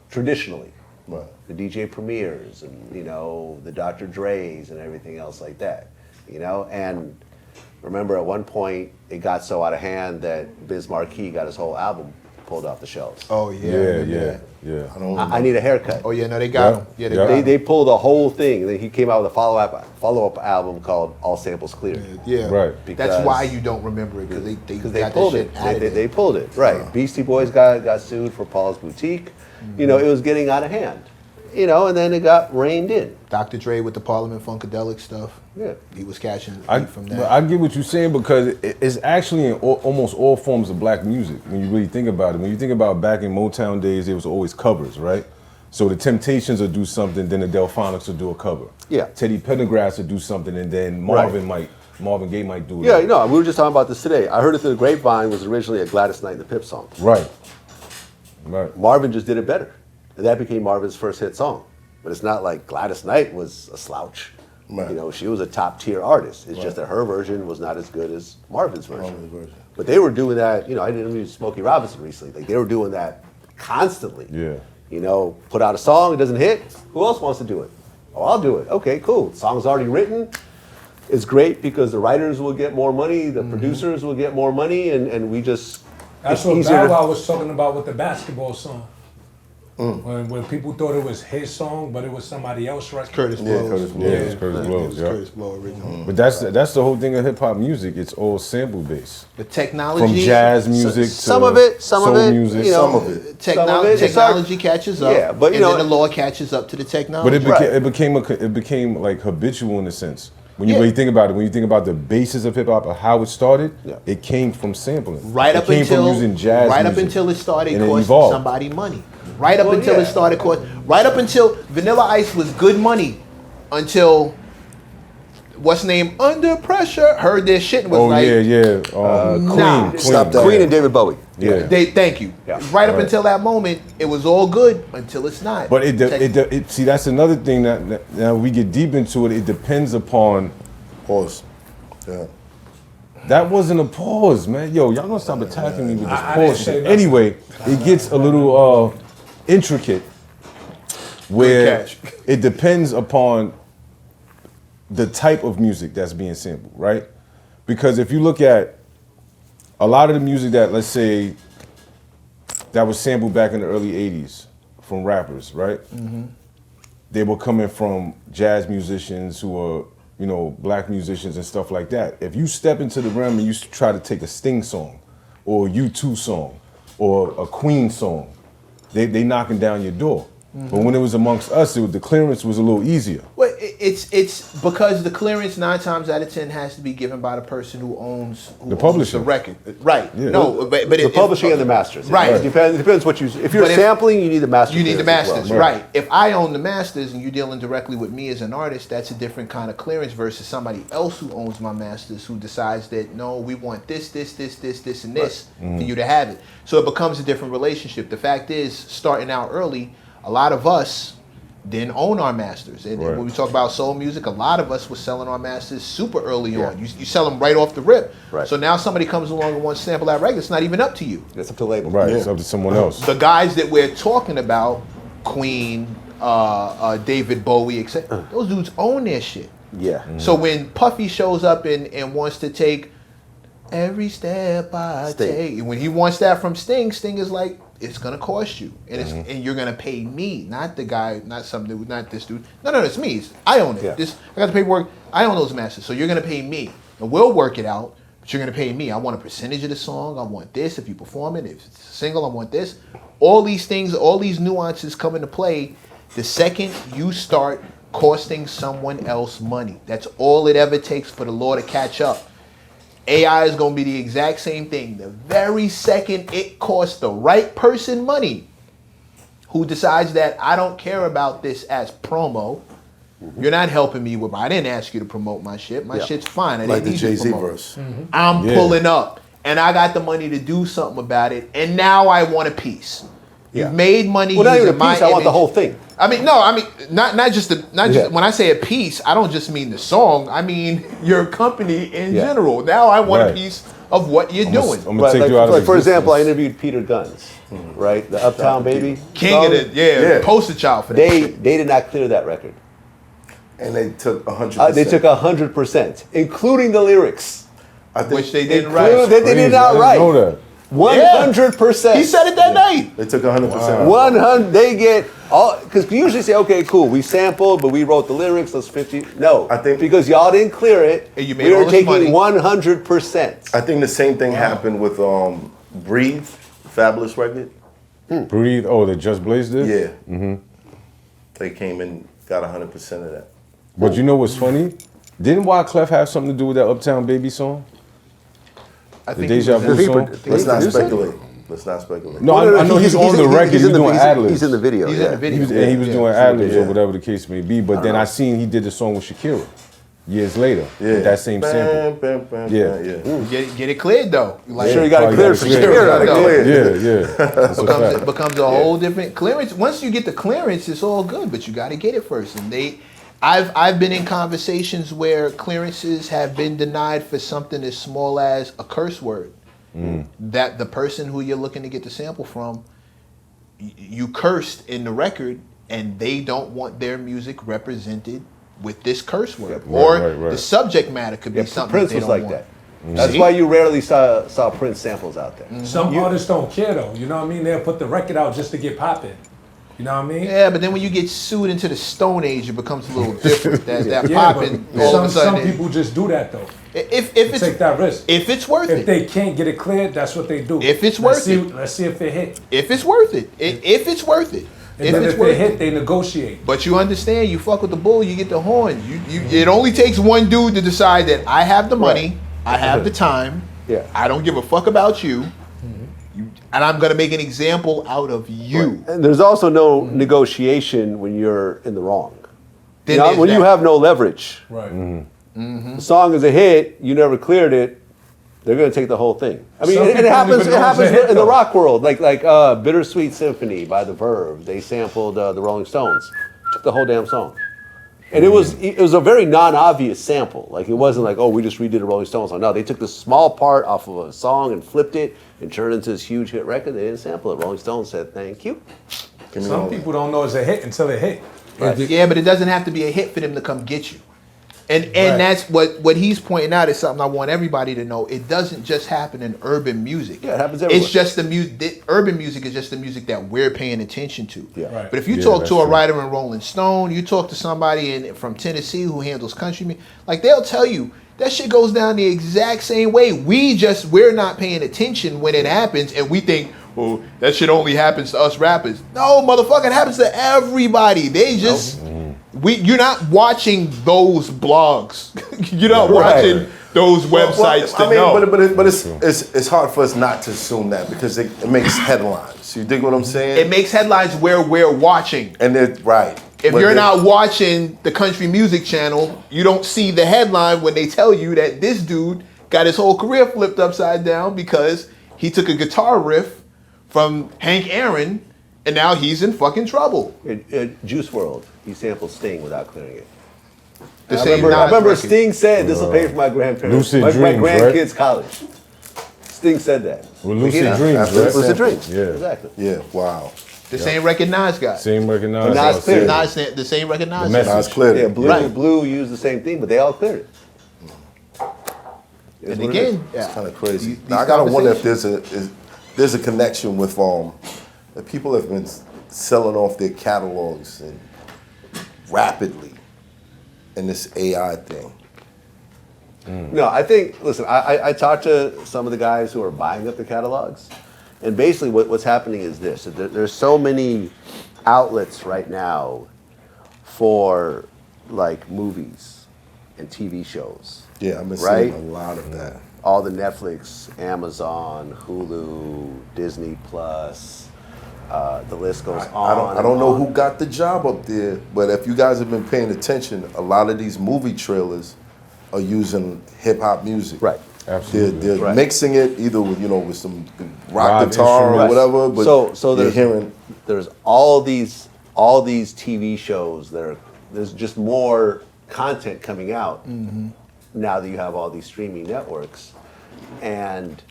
traditionally. Right. The DJ Premiers and you know the Dr. Dre's and everything else like that. You know, and remember at one point it got so out of hand that Biz Markie got his whole album pulled off the shelves. Oh yeah. I Yeah, remember yeah, that. yeah. I Need a Haircut. Oh yeah, no, they got Yeah. him. Yeah, they Yeah. got him. They pulled a whole thing. Then he came out with a follow-up album called All Samples Clear. Yeah. Right. That's why you don't remember it because they Because they got pulled that it. shit added. They pulled it. Right. Beastie Boys got sued for Paul's Boutique. You know, it was getting out of hand. You know, and then it got reined in. Dr. Dre with the Parliament Funkadelic stuff. Yeah. He was catching I, heat from but that. I get what you're saying because it's actually in almost all forms of black music when you really think about it. When you think about back in Motown days, it was always covers, right? So the Temptations would do something, then the Delphonics would do a cover. Yeah. Teddy Pendergrass would do something, and then Marvin Gaye might do it. Yeah, you know, we were just talking about this today. I Heard It Through the Grapevine was originally a Gladys Knight and the Pips song. Right. Right. Marvin just did it better. And that became Marvin's first hit song. But it's not like Gladys Knight was a slouch. Right. You know, she was a top tier artist. It's just that her version was not as good as Marvin's version. But they were doing that, you know, I interviewed Smokey Robinson recently. Like they were doing that constantly. Yeah. You know, put out a song, it doesn't hit. Who else wants to do it? Oh, I'll do it. Okay, cool. Song's already written. It's great because the writers will get more money, the producers will get more money, and we just. That's it's what easier Bow to- Wow was talking about with the basketball song. When people thought it was his song, but it was somebody else's record. Curtis Blows. Curtis Yeah, Blows. it's Curtis It Blows, was yeah. Curtis Blow original. But that's the whole thing of hip hop music. It's all sample based. The technology. From jazz music to some of it, soul you music. know, Some of it. some of it, it's Technology catches up. Yeah, but, you and know- then the law catches up to the But technology. it became like habitual in a sense. When you Yeah. really think about it, when you think about the basis of hip hop or how it started, Yeah. it came from sampling. Right it up came until from using jazz right up music. until it started And it costing evolved. somebody money. Right up Well, until yeah. it started costing. Right up until Vanilla Ice was good money until what's name Under Pressure heard their shit and was like, Queen. Stop that. Queen and David Bowie. Yeah. Thank you. Yeah. Right up until that moment, it was all good until it's not. But see, that's another thing that now we get deep into it. It depends upon. Pause. Yeah. That wasn't a pause, man. Yo, y'all gonna stop attacking me with this I didn't pause say shit. nothing. Anyway, it gets a little intricate where it depends upon the type of music that's being sampled, right? Because if you look at a lot of the music that, let's say, that was sampled back in the early 80s from rappers, right? They were coming from jazz musicians who were, you know, black musicians and stuff like that. If you step into the realm and you try to take a Sting song or a U2 song or a Queen song, they knocking down your door. But when it was amongst us, the clearance was a little easier. Well, it's because the clearance 9 times out of 10 has to be given by the person who owns The publisher. the record. Right. Yeah. No, but The publishing and the masters. Right. It depends what you. If you're But if- sampling, you need the masters. You need the clearance as masters, well. right. If I own the masters and you're dealing directly with me as an artist, that's a different kind of clearance versus somebody else who owns my masters who decides that, no, we want this, and this for you to have it. So it becomes a different relationship. The fact is, starting out early, a lot of us didn't own our masters. And when we talk about soul music, a lot of us were selling our masters super early on. You sell them right off the rip. Right. So now somebody comes along and wants to sample that record, it's not even up to you. It's up to label. Right, it's up to someone else. The guys that we're talking about, Queen, David Bowie, etc., those dudes own their shit. Yeah. So when Puffy shows up and wants to take every step I Sting. take, when he wants that from Sting, Sting is like, it's gonna cost you, and it's and you're gonna pay me, not the guy, not some dude, not this dude. No, it's me. I own it. Yeah. I got the paperwork. I own those masters, so you're gonna pay me, and we'll work it out. But you're gonna pay me. I want a percentage of the song. I want this if you perform it. If it's a single, I want this. All these things, all these nuances come into play the second you start costing someone else money. That's all it ever takes for the law to catch up. AI is going to be the exact same thing. The very second it costs the right person money who decides that I don't care about this as promo, you're not helping me with, I didn't ask you to promote my shit. My shit's fine. I Like didn't the need you to Jay-Z promote. verse. I'm pulling up and I got the money to do something about it, and now I want a piece. You've made money. Well, not even a using my piece. I want the image. whole thing. Not just when I say a piece, I don't just mean the song. I mean your company in general. Now I want a piece of what you're doing. I'm gonna take Like, you out of like for example, I existence. interviewed Peter Guns, right? The Uptown Baby King song. of the poster child for that. They did not clear that record. And they took 100%. They took 100%, including the lyrics. I think Which they didn't Clearly, write. they did not I write. didn't know that. 100%. He said it that night. They took 100%. 100. They get all because we usually say, okay, cool, we sampled, but we wrote the lyrics. Those 50. No, I think- because y'all didn't clear it. And you made we all were this taking money. 100%. I think the same thing happened with Breathe, Fabulous record. Breathe. Oh, the Just Blaze did? Yeah. They came and got 100% of that. But you know what's funny? Didn't Wyclef have something to do with that Uptown Baby song? I The think Deja it was Vu that. song? Let's not Produce it? speculate. Let's not speculate. No, I know he's on the record. He was doing ad-libs. He's in the video. He's yeah. in the video. He was doing Yeah. ad-libs Yeah. or whatever the case may be. But then I seen he did the song with Shakira years later. Yeah. With that same sample. Bam, bam, Yeah. bam, yeah. Get it cleared though. Like, Sure, you got Probably it cleared gotta for clear it. Shakira. Got it No. cleared. Yeah. That's a it fact. becomes a whole different clearance. Once you get the clearance, it's all good, but you got to get it first. And I've been in conversations where clearances have been denied for something as small as a curse word. That the person who you're looking to get the sample from, you cursed in the record, and they don't want their music represented with this curse word, or right. the subject matter could be Yeah, something Prince they was don't like want. that. That's why you rarely saw Prince samples out there. Some artists don't care though. You know what I mean? They'll put the record out just to get popping. You know what I mean? Yeah, but then when you get sued into the Stone Age, it becomes a little different. That Yeah, popping but all of a some sudden. people just do that though. If They it's take that risk. if it's worth If it, they can't get it cleared, that's what they do. If it's Let's worth see, let's see if they hit. if it's worth it, if it's worth it, And if then it's if they worth hit, it. they negotiate. But you understand, you fuck with the bull, you get the horn. It only takes one dude to decide that I have the money, I have the time, Yeah. I don't give a fuck about you, and I'm gonna make an example out of you. And there's also no negotiation when you're in the wrong. Then You know, there's when you that. have no leverage. Right. The song is a hit. You never cleared it. They're going to take the whole thing. I mean, Some it people don't happens. even It know it's a happens hit, in the though. rock world, like "Bittersweet Symphony" by the Verve. They sampled the Rolling Stones. Took the whole damn song, and it was a very non-obvious sample. Like it wasn't like, oh, we just redid a Rolling Stones song. No, they took this small part off of a song and flipped it and turned it into this huge hit record. They didn't sample it. Rolling Stones said, "Thank you." Some people don't know it's a hit until it hit. Yeah, but it doesn't have to be a hit for them to come get you. And that's what he's pointing out is something I want everybody to know. It doesn't just happen in urban music. Yeah, it happens everywhere. It's just the music. Urban music is just the music that we're paying attention to. Yeah. Right. But if you Yeah, talk that's to a true. writer in Rolling Stone, you talk to somebody from Tennessee who handles country music, like they'll tell you that shit goes down the exact same way. We're not paying attention when it happens, and we think, well, that shit only happens to us rappers. No, motherfucker, it happens to everybody. They just you're not watching those blogs. You're not watching those websites to know. But it's hard for us not to assume that because it makes headlines. You dig what I'm saying? It makes headlines where we're watching. And it's right. If But you're they- not watching the country music channel, you don't see the headline when they tell you that this dude got his whole career flipped upside down because he took a guitar riff from Hank Aaron and now he's in fucking trouble. Juice WRLD, he sampled Sting without clearing it. The I same remember Nas record. Sting said, "This will pay for my grandparents, Lucid my Dreams, right? grandkids' college." Sting said that. Well, Lucid Yeah. Dreams, After right? Lucid Dreams. Yeah. Exactly. Yeah, wow. The same record Nas got. Same recognized. But Nas cleared it. The same record Nas message. got. Nas cleared Yeah, it. Blue, Right. Blue used the same thing, but they all cleared it. It's And what it is. again, It's kind of crazy. these Now, I gotta wonder if conversations- there's a connection with that people have been selling off their catalogs and rapidly in this AI thing. No, I think, listen, I talked to some of the guys who are buying up the catalogs, and basically what's happening is this. There's so many outlets right now for like movies and TV shows. Yeah, I've been Right? seeing a lot of that. All the Netflix, Amazon, Hulu, Disney Plus, the list goes on. I don't and know on. who got the job up there, but if you guys have been paying attention, a lot of these movie trailers are using hip hop music. Right. Absolutely. They're Right. mixing it either with with some rock Live guitar or instruments. whatever. But So you're there's hearing there's all these TV shows there's just more content coming out now that you have all these streaming networks, and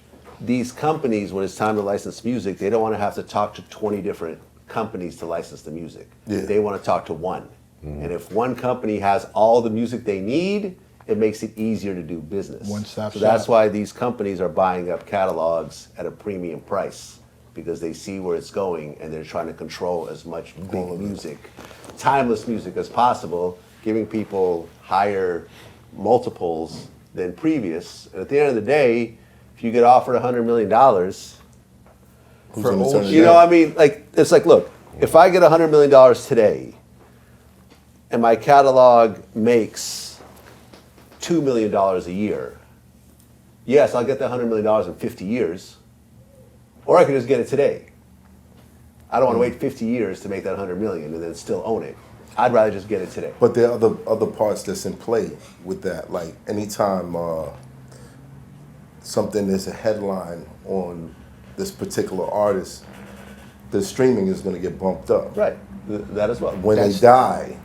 these companies, when it's time to license music, they don't want to have to talk to 20 different companies to license the music. Yeah. They want to talk to one, and if one company has all the music they need, it makes it easier to do business. One-stop So that's shop. why these companies are buying up catalogs at a premium price, because they see where it's going and they're trying to control as much big music, timeless music as possible, giving people higher multiples than previous. And at the end of the day, if you get offered $100 million, who's gonna turn it you know, down? I mean, like, it's like, look, if I get $100 million today and my catalog makes $2 million a year, yes, I'll get that $100 million in 50 years, or I can just get it today. I don't want to wait 50 years to make that $100 million and then still own it. I'd rather just get it today. But there are other parts that's in play with that. Like anytime something is a headline on this particular artist, the streaming is going to get bumped up. Right, that as well. When That's- they die,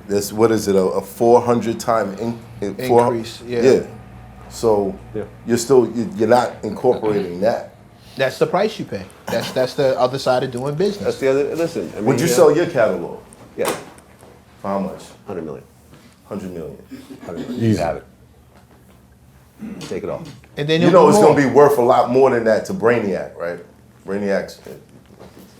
this what is it a 400 time Increase, yeah. So Yeah. you're not incorporating that. That's the price you pay. That's the other side of doing business. That's the other, listen. I mean, Would you sell your catalog? Yeah, For how much? 100 million. 100 million. 100 million. You have it. Take it all. And then You he'll know do it's more. going to be worth a lot more than that to Brainiac, right? Brainiac's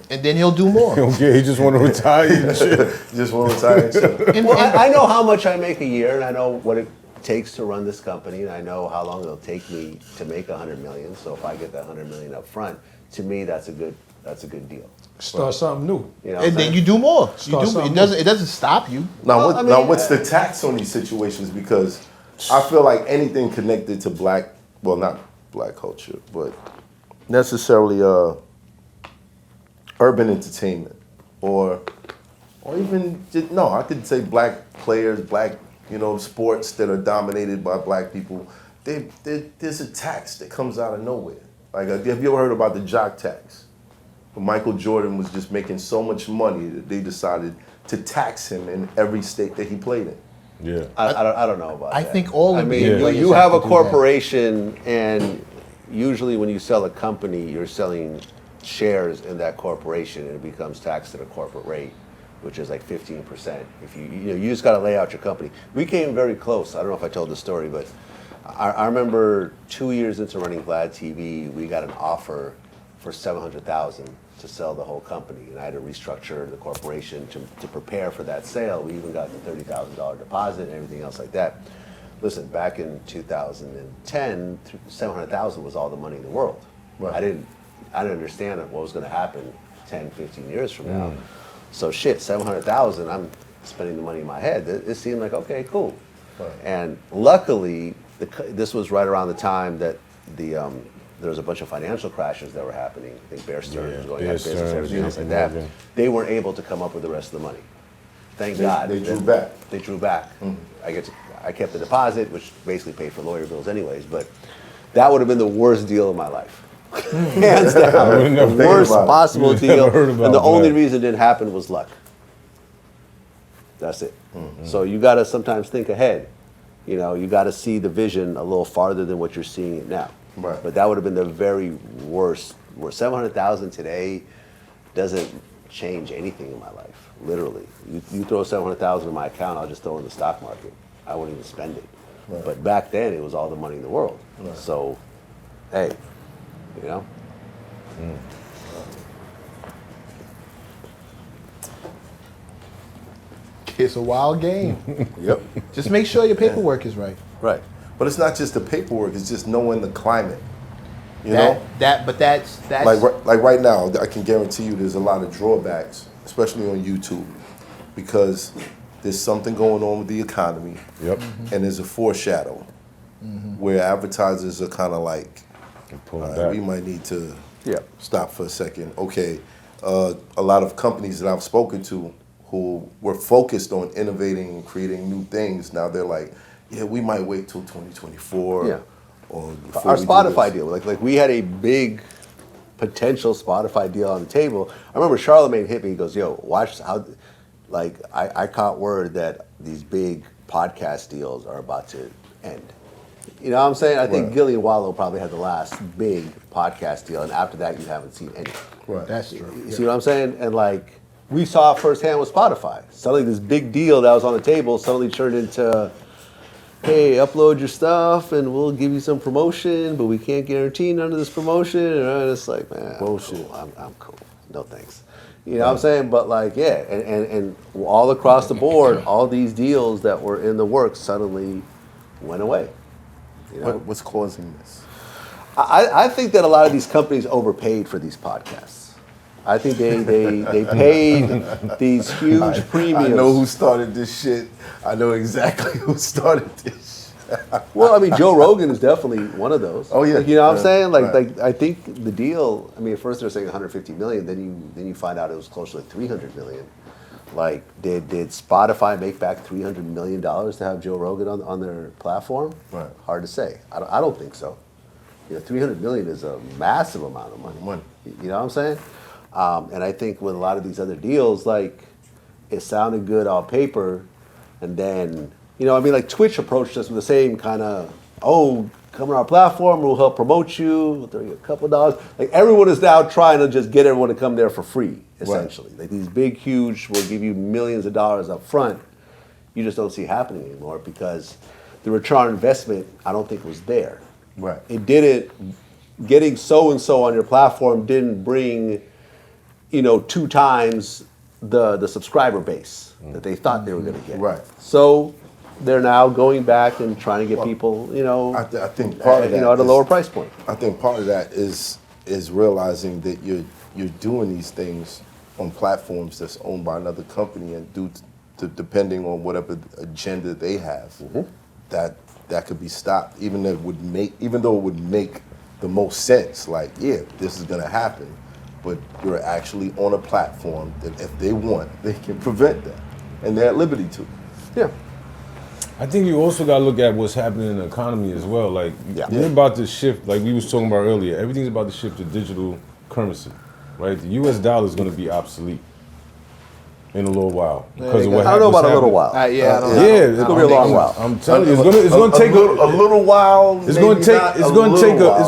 And then he'll do more. Okay, he just want to retire and shit. just one time. And- Well, and- I know how much I make a year, and I know what it takes to run this company, and I know how long it'll take me to make 100 million. So if I get that 100 million up front, to me that's a good deal. Start something new. You know what I'm and then saying? you do more. You Start do, something it doesn't stop you. Now, Well, I mean, now what's the tax on these situations? Because I feel like anything connected to not black culture, but necessarily urban entertainment, or even I could say black players, black you know, sports that are dominated by black people, there's a tax that comes out of nowhere. Like, have you ever heard about the jock tax? Michael Jordan was just making so much money that they decided to tax him in every state that he played in. Yeah. I don't know about that. I think all I of mean, the you have a corporation, and usually when you sell a company, you're selling shares in that corporation, and it becomes taxed at a corporate rate, which is like 15%. If you just got to lay out your company. We came very close. I don't know if I told the story, but I remember 2 years into running Vlad TV, we got an offer for $700,000 to sell the whole company, and I had to restructure the corporation to prepare for that sale. We even got the $30,000 deposit and everything else like that. Listen, back in 2010, $700,000 was all the money in the world. Right. I didn't understand what was going to happen 10, 15 years from now. So shit, $700,000, I'm spending the money in my head. It seemed like, okay, cool. Right. And luckily, this was right around the time that there was a bunch of financial crashes that were happening. I think Bear Stearns was going out of business, everything else like that. They weren't able to come up with the rest of the money. Thank God. They drew back. They drew back. I kept the deposit, which basically paid for lawyer bills anyways, but that would have been the worst deal of my life. Hands down. The worst possible deal. And the only reason it didn't happen was luck. That's it. So you got to sometimes think ahead. You know, you got to see the vision a little farther than what you're seeing it now. Right. But that would have been the very worst. Where $700,000 today doesn't change anything in my life. Literally, you throw $700,000 in my account, I'll just throw it in the stock market. I wouldn't even spend it. Right. But back then, it was all the money in the world. Right. So, hey, you know. It's a wild game. Yep. Just make sure your paperwork is right. Right. But it's not just the paperwork, it's just knowing the climate. You know? But that's Like right now, I can guarantee you there's a lot of drawbacks, especially on YouTube, because there's something going on with the economy. Yep. And there's a foreshadow where advertisers are kind of like, Pull all right, back. we might need to Yep. stop for a second. Okay, a lot of companies that I've spoken to who were focused on innovating and creating new things, now they're like, yeah, we might wait till 2024. Yeah. Or before Our we do Spotify this. deal, like we had a big potential Spotify deal on the table. I remember Charlemagne hit me. He goes, "Yo, watch how." Like I caught word that these big podcast deals are about to end. You know what I'm saying? I think Right. Gillian Wallow probably had the last big podcast deal, and after that, you haven't seen any. Right. That's true. You see what I'm saying? And like we saw firsthand with Spotify. Suddenly, this big deal that was on the table suddenly turned into, hey, upload your stuff and we'll give you some promotion, but we can't guarantee none of this promotion. And it's like, man, Bullshit. I'm cool. No thanks. You know what I'm saying? But like, yeah, and all across the board, all these deals that were in the works suddenly went away. You know? What's causing this? I think that a lot of these companies overpaid for these podcasts. I think they paid these huge premiums. I know who started this shit. I know exactly who started this shit. Well, I mean, Joe Rogan is definitely one of those. Oh, yeah. Like, you know what I'm saying? Like, Right. I think the deal. I mean, at first they're saying 150 million. Then you find out it was closer to 300 million. Like, did Spotify make back $300 million to have Joe Rogan on their platform? Right. Hard to say. I don't think so. You know, 300 million is a massive amount of money. You know what I'm saying? And I think with a lot of these other deals, like, it sounded good on paper, and then, you know, I mean, like Twitch approached us with the same kind of, oh, come on our platform, we'll help promote you, we'll throw you a couple dollars. Like, everyone is now trying to just get everyone to come there for free, essentially. Right. Like, these big, huge, will give you millions of dollars up front. You just don't see happening anymore because the return on investment, I don't think, was there. Right. It didn't, getting so-and-so on your platform didn't bring, you know, 2 times the subscriber base that they thought they were going to get. Right. So they're now going back and trying to get people, you know, I think part of that, you know, at a lower price point. I think part of that is realizing that you're doing these things on platforms that's owned by another company, and due to depending on whatever agenda they have, that could be stopped. Even though it would make the most sense. Like, yeah, this is going to happen. But you're actually on a platform that if they want, they can prevent that. And they're at liberty to. Yeah. I think you also got to look at what's happening in the economy as well. Like, we're about to shift, like we was talking about earlier, everything's about to shift to digital currency, right? The US dollar is going to be obsolete in a little while because of what I don't know about a little while. Yeah, I don't know. Yeah, It's gonna be a long while. I'm telling you, it's gonna take a little while. It's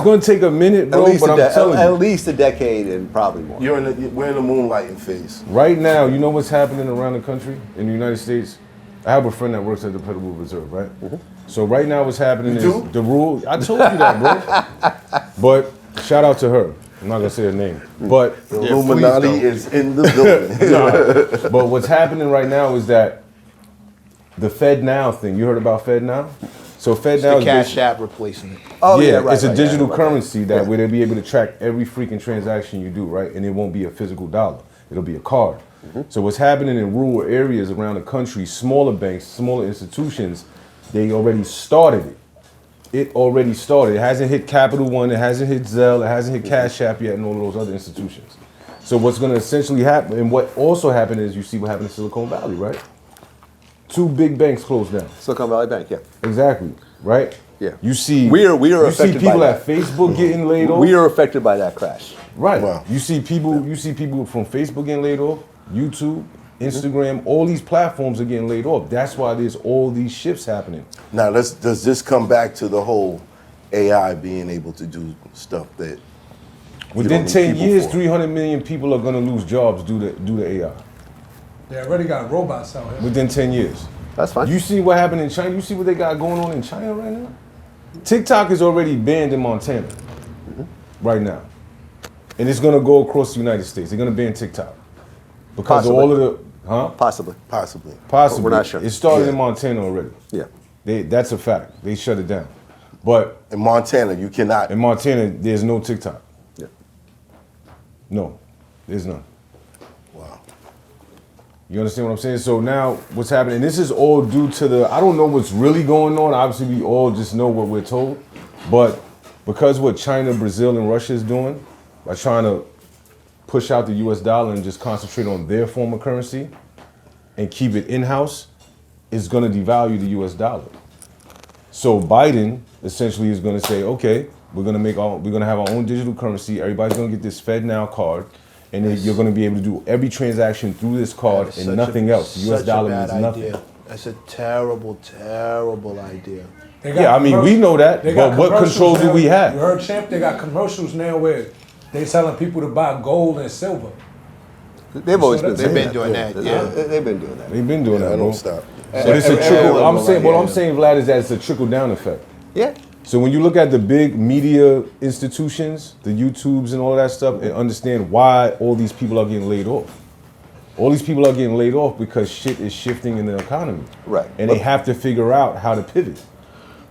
gonna take a minute, bro. But I'm telling you, at least a decade and probably more. We're in the moonlighting phase. right now, you know what's happening around the country in the United States. I have a friend that works at the Federal Reserve, right? So right now, what's happening is the rule. I told you that, bro. But shout out to her. I'm not gonna say her name, but The Illuminati is in the building. But what's happening right now is that the Fed Now thing. You heard about Fed Now? So Fed Now The is Cash App replacing it. Oh yeah, right, it's a right, digital right. currency that where they'll be able to track every freaking transaction you do, right? And it won't be a physical dollar. It'll be a card. So what's happening in rural areas around the country, smaller banks, smaller institutions, they already started it. It already started. It hasn't hit Capital One, it hasn't hit Zelle, it hasn't hit Cash App yet, and all of those other institutions. So what's gonna essentially happen, and what also happened is you see what happened in Silicon Valley, right? 2 big banks closed down. Silicon Valley Bank, yeah. Exactly, right? Yeah. You see, We are you see affected by people that. at Facebook getting laid off. We are affected by that crash. Right. Wow. You see people from Facebook getting laid off, YouTube, Instagram, all these platforms are getting laid off. That's why there's all these shifts happening. Now, does this come back to the whole AI being able to do stuff that Within need 10 people years, for? 300 million people are going to lose jobs due to AI. They already got robots out here. Within 10 years. That's fine. You see what happened in China? You see what they got going on in China right now? TikTok is already banned in Montana right now. And it's going to go across the United States. They're going to ban TikTok. Because Possibly. all of the, Possibly. possibly? Possibly. We're not sure. It started Yeah. in Montana already. Yeah. That's a fact. They shut it down. But In Montana, you cannot. in Montana, there's no TikTok. Yeah. No, there's none. Wow. You understand what I'm saying? So now what's happening, this is all due to I don't know what's really going on. Obviously, we all just know what we're told. But because what China, Brazil, and Russia is doing, by trying to push out the US dollar and just concentrate on their form of currency and keep it in-house, is going to devalue the US dollar. So Biden essentially is going to say, okay, we're going to have our own digital currency. Everybody's going to get this Fed Now card, and then you're going to be able to do every transaction through this card That's and such nothing else. The US such a dollar bad means nothing. idea. That's a terrible, terrible idea. They got Yeah, I mean, we know that, they got but what commercials control do now. we have? You heard, Champ? They got commercials now where they telling people to buy gold and silver. They've always been They've saying been that. doing that, yeah. They've been doing that. They've been doing I that, bro. don't stop. But it's a trickle. What I'm saying, Vlad, is that it's a trickle down effect. Yeah. So when you look at the big media institutions, the YouTubes and all of that stuff, and understand why all these people are getting laid off. All these people are getting laid off because shit is shifting in the economy. Right. And they have to figure out how to pivot.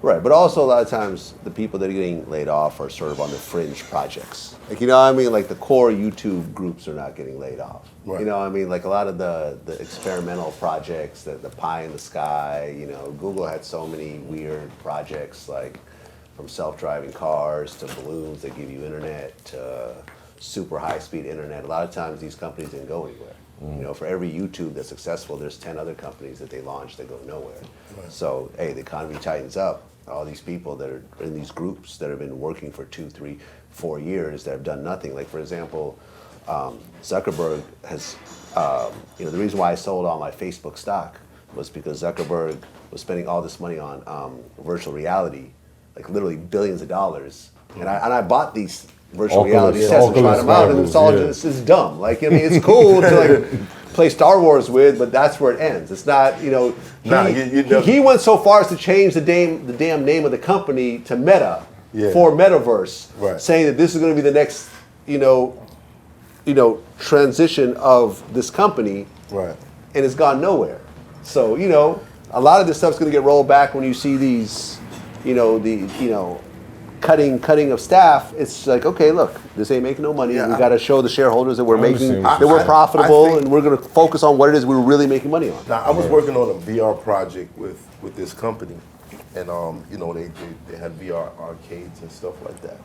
Right, but also a lot of times the people that are getting laid off are sort of on the fringe projects. Like, you know what I mean? Like the core YouTube groups are not getting laid off. Right. You know what I mean? Like a lot of the experimental projects, the pie in the sky, you know, Google had so many weird projects, like from self-driving cars to balloons that give you internet to super high-speed internet. A lot of times these companies didn't go anywhere. You know, for every YouTube that's successful, there's 10 other companies that they launch that go nowhere. So, hey, the economy tightens up. All these people that are in these groups that have been working for 2, 3, 4 years that have done nothing. Like, for example, Zuckerberg has, you know, the reason why I sold all my Facebook stock was because Zuckerberg was spending all this money on virtual reality, like literally billions of dollars. And I bought these virtual reality sets and tried them out, and it's all just it's dumb. Like, I mean, it's cool to like play Star Wars with, but that's where it ends. It's not, you know. He went so far as to change the damn name of the company to Meta for Metaverse, saying that this is going to be the next, you know, transition of this company, and it's gone nowhere. So, you know, a lot of this stuff's going to get rolled back when you see these, you know, cutting of staff. It's like, okay, look, this ain't making no money. We got to show the sharetholders that we're we're profitable, and we're going to focus on what it is we're really making money on. Now, I was working on a VR project with this company, and you know, they had VR arcades and stuff like that.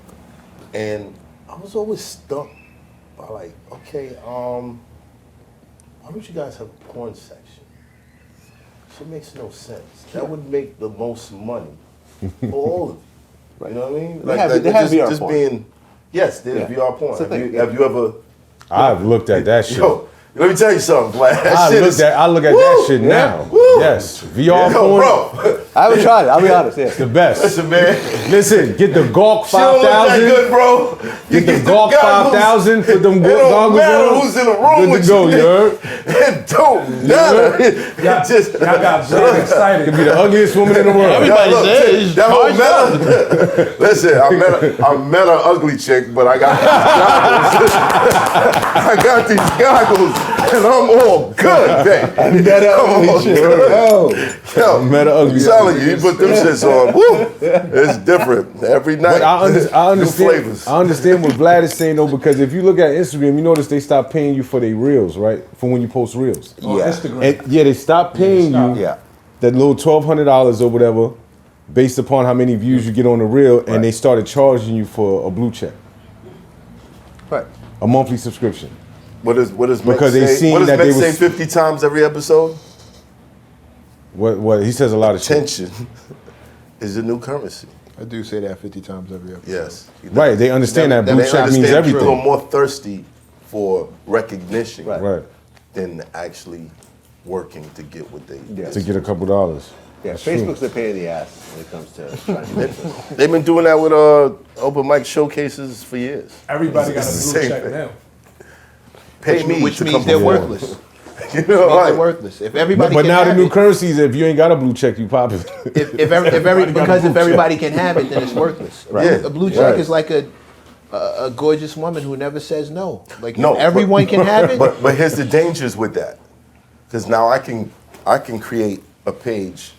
And I was always stumped by like, okay, why don't you guys have a porn section? Shit makes no sense. That would make the most money for all of you. Right. You know what I mean? They have VR just porn. being, yes, there's Yeah. VR porn. It's a thing, Have you ever? I've looked at that shit. Yo, let me tell you something, Vlad. That I shit look is, at that shit now. Woo. Yes, VR Yo, porn, bro. I haven't tried it. I'll be honest. Yeah. the best. Listen, man. Listen, get the Gawk She don't look that 5000. good, bro. You Get the them Gawk goggles. 5000. Put them It don't goggles matter on. who's in the room Good with to go, you. you heard? It don't matter. Y'all got Vlad excited. Could be the ugliest woman in the world. Everybody look, says that whole meta. Listen, I met an ugly chick, but I got these goggles. I got these goggles, and I'm all good, babe. I met an ugly chick. Yo, Met an ugly I'm telling you, you put them shits on. Woo, it's different every night. But I New understand. flavors. I understand what Vlad is saying though, because if you look at Instagram, you notice they stopped paying you for their reels, right? For when you post reels. On Yeah. Instagram. And yeah, they stopped paying you Yeah. that little $1,200 or whatever, based upon how many views you get on the reel, and they started charging you for a blue check, Right. a monthly subscription. What does Because Mick they say? seen What does that Mick they say was- 50 times every episode? What he says a lot of shit. Attention is the new currency. I do say that 50 times every episode. Yes. Right, they understand that blue They check means understand people are everything. more thirsty for recognition Right, than actually working to get what they Yeah. to get a couple dollars. Yeah. That's true. Facebook's a pain in the ass when it comes to trying to do business. They've been doing that with open mic showcases for years. Everybody got a It's the blue same check thing. now. Pay me Which to means come they're perform. worthless. You know, They're like, worthless. If everybody But can now the have new it, currency is if you ain't got a blue check, you pop it. if everybody can have it, then it's worthless. Right. A blue check Right. is like a gorgeous woman who never says no. Like if no, everyone can have it. But here's the dangers with that, because now I can create a page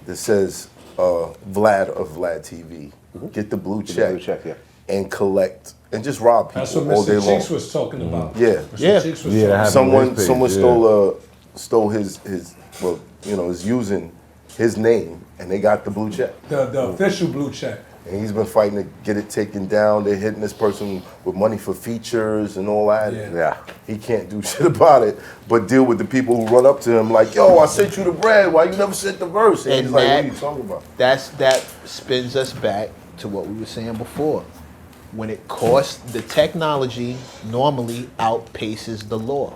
that says Vlad of Vlad TV. Get the blue the check, blue check, yeah. and collect and just rob people That's what all day Mr. long. Cheeks was talking about. Yeah. Mr. Yeah. Cheeks was Yeah, that talking happened. Someone his page, stole his well, you know, is using his name, and they got the blue check. the official blue check. And he's been fighting to get it taken down. They're hitting this person with money for features and all that. Yeah. Yeah. He can't do shit about it, but deal with the people who run up to him like, yo, I sent you the bread. Why you never sent the verse? And And he's like, what that- are you talking about? That spins us back to what we were saying before. When it costs, the technology normally outpaces the law.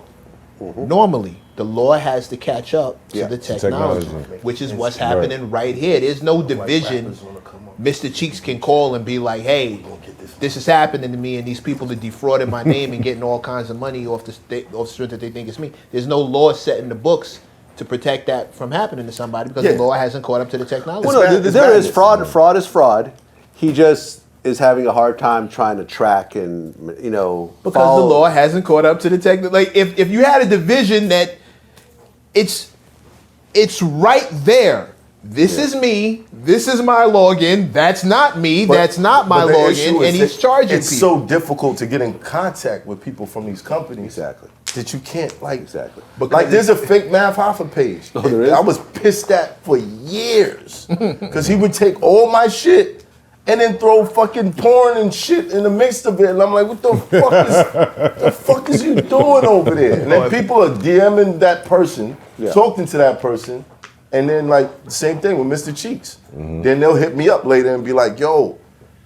Normally, the law has to catch up to Yeah, the to technology, technology. which is what's happening right here. There's no division. Mr. Cheeks can call and be like, hey, this is happening to me, and these people are defrauding my name and getting all kinds of money off the strength that they think it's me. There's no law set in the books to protect that from happening to somebody because Yeah. the law hasn't caught up to the technology. Well, no, It's there is madness. fraud. Fraud is fraud. He just is having a hard time trying to track and, you know, Because follow. the law hasn't caught up to the technical. Like if you had a division that it's right there. This is me. This is my login. That's not me. That's not my But the issue login. is And he's that charging it's people. so difficult to get in contact with people from these companies. Exactly. That you can't like Exactly. like there's a fake Math Hoffa page. Oh, there is? I was pissed at for years because he would take all my shit and then throw fucking porn and shit in the midst of it, and I'm like, what the fuck is you doing over there? And then people are DMing that person, Yeah. talking to that person, and then like same thing with Mr. Cheeks. Then they'll hit me up later and be like, yo,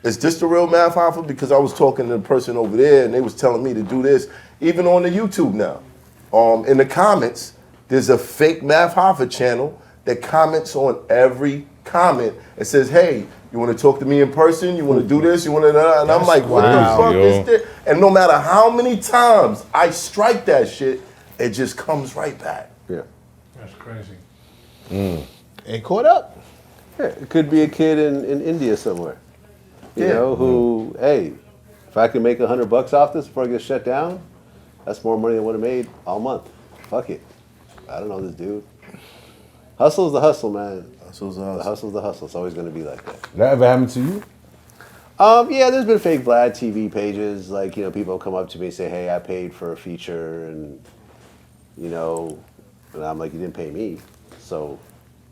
is this the real Math Hoffa? Because I was talking to the person over there and they was telling me to do this. Even on the YouTube now, in the comments, there's a fake Math Hoffa channel that comments on every comment and says, hey, you want to talk to me in person? You want to do this? You want to? And I'm like, what the fuck crazy, is this? And no matter how many times I strike that shit, it just comes right back. Yeah. That's crazy. Ain't caught up. Yeah, it could be a kid in India somewhere, you know, who, hey, if I can make $100 off this before I get shut down, that's more money than I would have made all month. Fuck it. I don't know this dude. Hustle is the hustle, man. So, The hustle's the hustle. It's always going to be like that. That ever happened to you? Yeah, there's been fake Vlad TV pages. Like, you know, people come up to me and say, hey, I paid for a feature, and, you know, and I'm like, you didn't pay me. So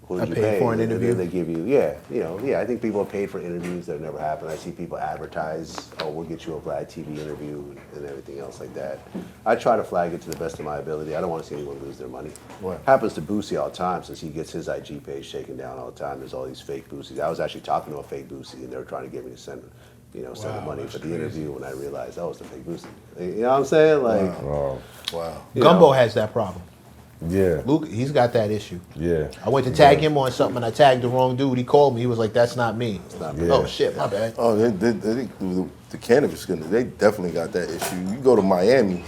What did you paid pay? for an And then interview? they give you, I think people have paid for interviews that never happened. I see people advertise, oh, we'll get you a Vlad TV interview and everything else like that. I try to flag it to the best of my ability. I don't want to see anyone lose their money. Right. Happens to Boosie all the time since he gets his IG page taken down all the time. There's all these fake Boosies. I was actually talking to a fake Boosie and they were trying to get me to send the money for the interview when I realized that was the fake Boosie. You know what I'm saying? Like, Wow. Wow. Gumbo has that problem. Yeah. Luke, he's got that issue. Yeah. I went to tag him on something and I tagged the wrong dude. He called me. He was like, "That's not me." not me. Oh shit, my bad. Oh, the cannabis they definitely got that issue. You go to Miami,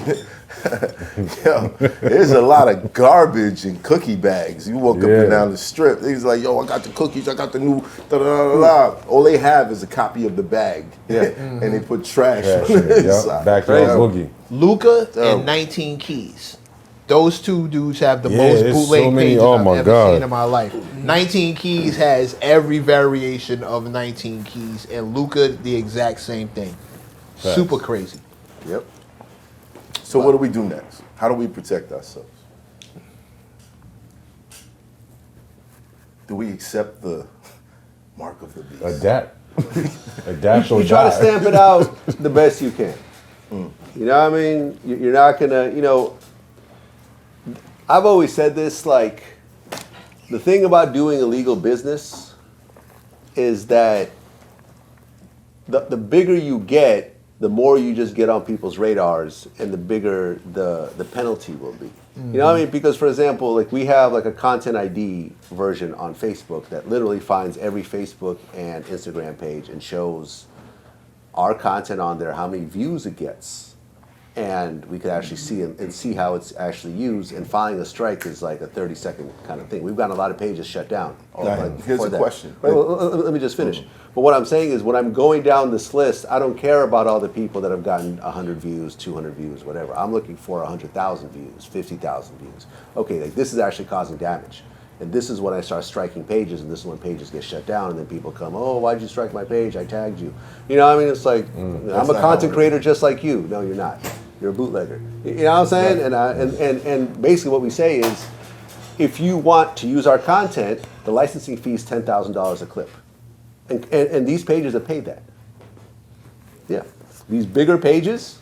yo, there's a lot of garbage in cookie bags. You walk up Yeah. and down the strip, he's like, yo, I got the cookies, I got the new da-da-da-da-da. All they have is a copy of the bag, and they put trash on the Yeah. inside. Backyard boogie. Luca Oh. and 19 Keys. Those two dudes have the Yeah, most there's bootleg so many- pages oh I've my ever God. seen in my life. 19 Keys has every variation of 19 Keys, and Luca the exact same thing. Facts. Super crazy. Yep. So what do we do next? How do we protect ourselves? Do we accept the mark of the beast? Adapt. Adapt or you try to die. stamp it out the best you can. You know what I mean? You're not gonna, I've always said this, like, the thing about doing illegal business is that the bigger you get, the more you just get on people's radars and the bigger the penalty will be. You know what I mean? Because, for example, like, we have like a content ID version on Facebook that literally finds every Facebook and Instagram page and shows our content on there, how many views it gets, and we could actually see and see how it's actually used. And filing a strike is like a 30-second kind of thing. We've gotten a lot of pages shut down. Here's for a that. question. Wait, let me just finish. But what I'm saying is, when I'm going down this list, I don't care about all the people that have gotten 100 views, 200 views, whatever. I'm looking for 100,000 views, 50,000 views. Okay, like, this is actually causing damage. And this is when I start striking pages, and this is when pages get shut down, and then people come, oh, why'd you strike my page? I tagged you. You know what I mean? It's like, I'm a content creator just like you. No, you're not. You're a bootlegger. You know what I'm saying? And basically what we say is, if you want to use our content, the licensing fee is $10,000 a clip. And these pages have paid that. Yeah. These bigger pages,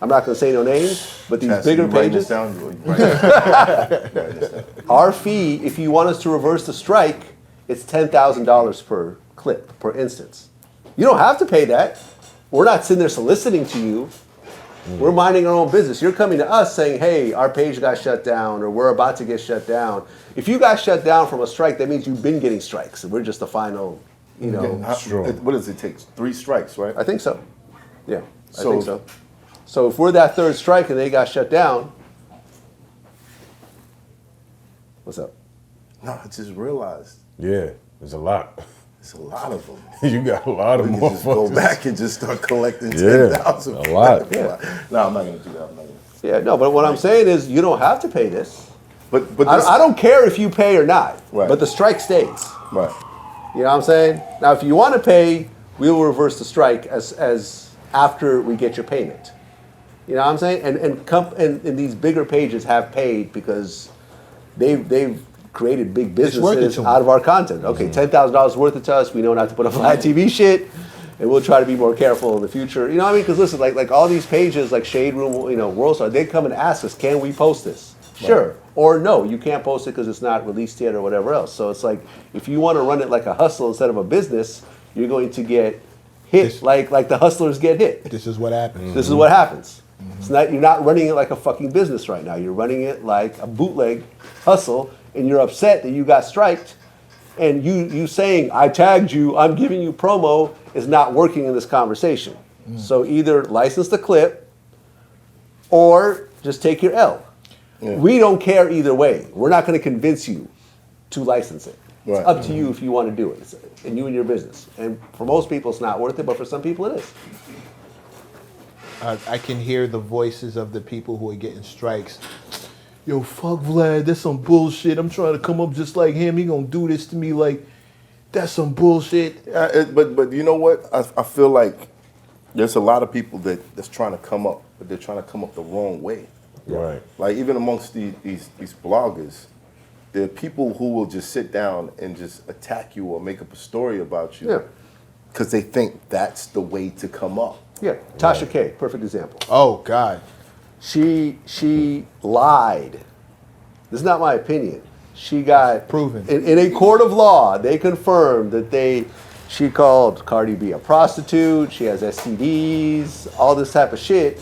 I'm not going to say no names, but these Chassis, bigger you writing this pages, down? You writing this down? our fee, if you want us to reverse the strike, it's $10,000 per clip, per instance. You don't have to pay that. We're not sitting there soliciting to you. We're minding our own business. You're coming to us saying, hey, our page got shut down, or we're about to get shut down. If you got shut down from a strike, that means you've been getting strikes, and we're just the final, What does it take? 3 strikes, right? I think so. Yeah, I So- think so. So if we're that third strike and they got shut down, what's up? No, I just realized Yeah, there's a lot. it's a lot of them. You got a lot of We can just go motherfuckers. back and just start collecting Yeah, 10,000. a lot. Yeah. No, I'm not gonna do that. I'm not gonna. Yeah, no, but what I'm saying is, you don't have to pay this. But I don't care if you pay or not, Right. but the strike stays. Right. You know what I'm saying? Now, if you want to pay, we will reverse the strike as after we get your payment. You know what I'm saying? And these bigger pages have paid because they've created big worth it businesses to them. out of our content. Okay, $10,000 worth it to us. We know not to put up Vlad TV shit, and we'll try to be more careful in the future. You know what I mean? Because listen, like all these pages, like Shade Room, World Star, they come and ask us, can we post this? Sure. Or no, you can't post it because it's not released yet or whatever else. So it's like, if you want to run it like a hustle instead of a business, you're going to get hit like the hustlers get hit. This is what happens. This is what happens. It's not, you're not running it like a fucking business right now. You're running it like a bootleg hustle, and you're upset that you got striked, and you saying, I tagged you, I'm giving you promo, is not working in this conversation. So either license the clip or just take your L. Yeah. We don't care either way. We're not going to convince you to license it. Right. It's up to you if you want to do it. And you and your business. And for most people, it's not worth it, but for some people, it is. I can hear the voices of the people who are getting strikes. Yo, fuck Vlad, that's some bullshit. I'm trying to come up just like him. He gonna do this to me like, that's some bullshit. But you know what? I feel like there's a lot of people that's trying to come up, but they're trying to come up the wrong way. Right. Like even amongst these bloggers, there are people who will just sit down and just attack you or make up a story about you Yeah. because they think that's the way to come up. Yeah, Tasha K, perfect example. Oh God. She lied. This is not my opinion. She got Proven. in a court of law. They confirmed that she called Cardi B a prostitute. She has STDs, all this type of shit.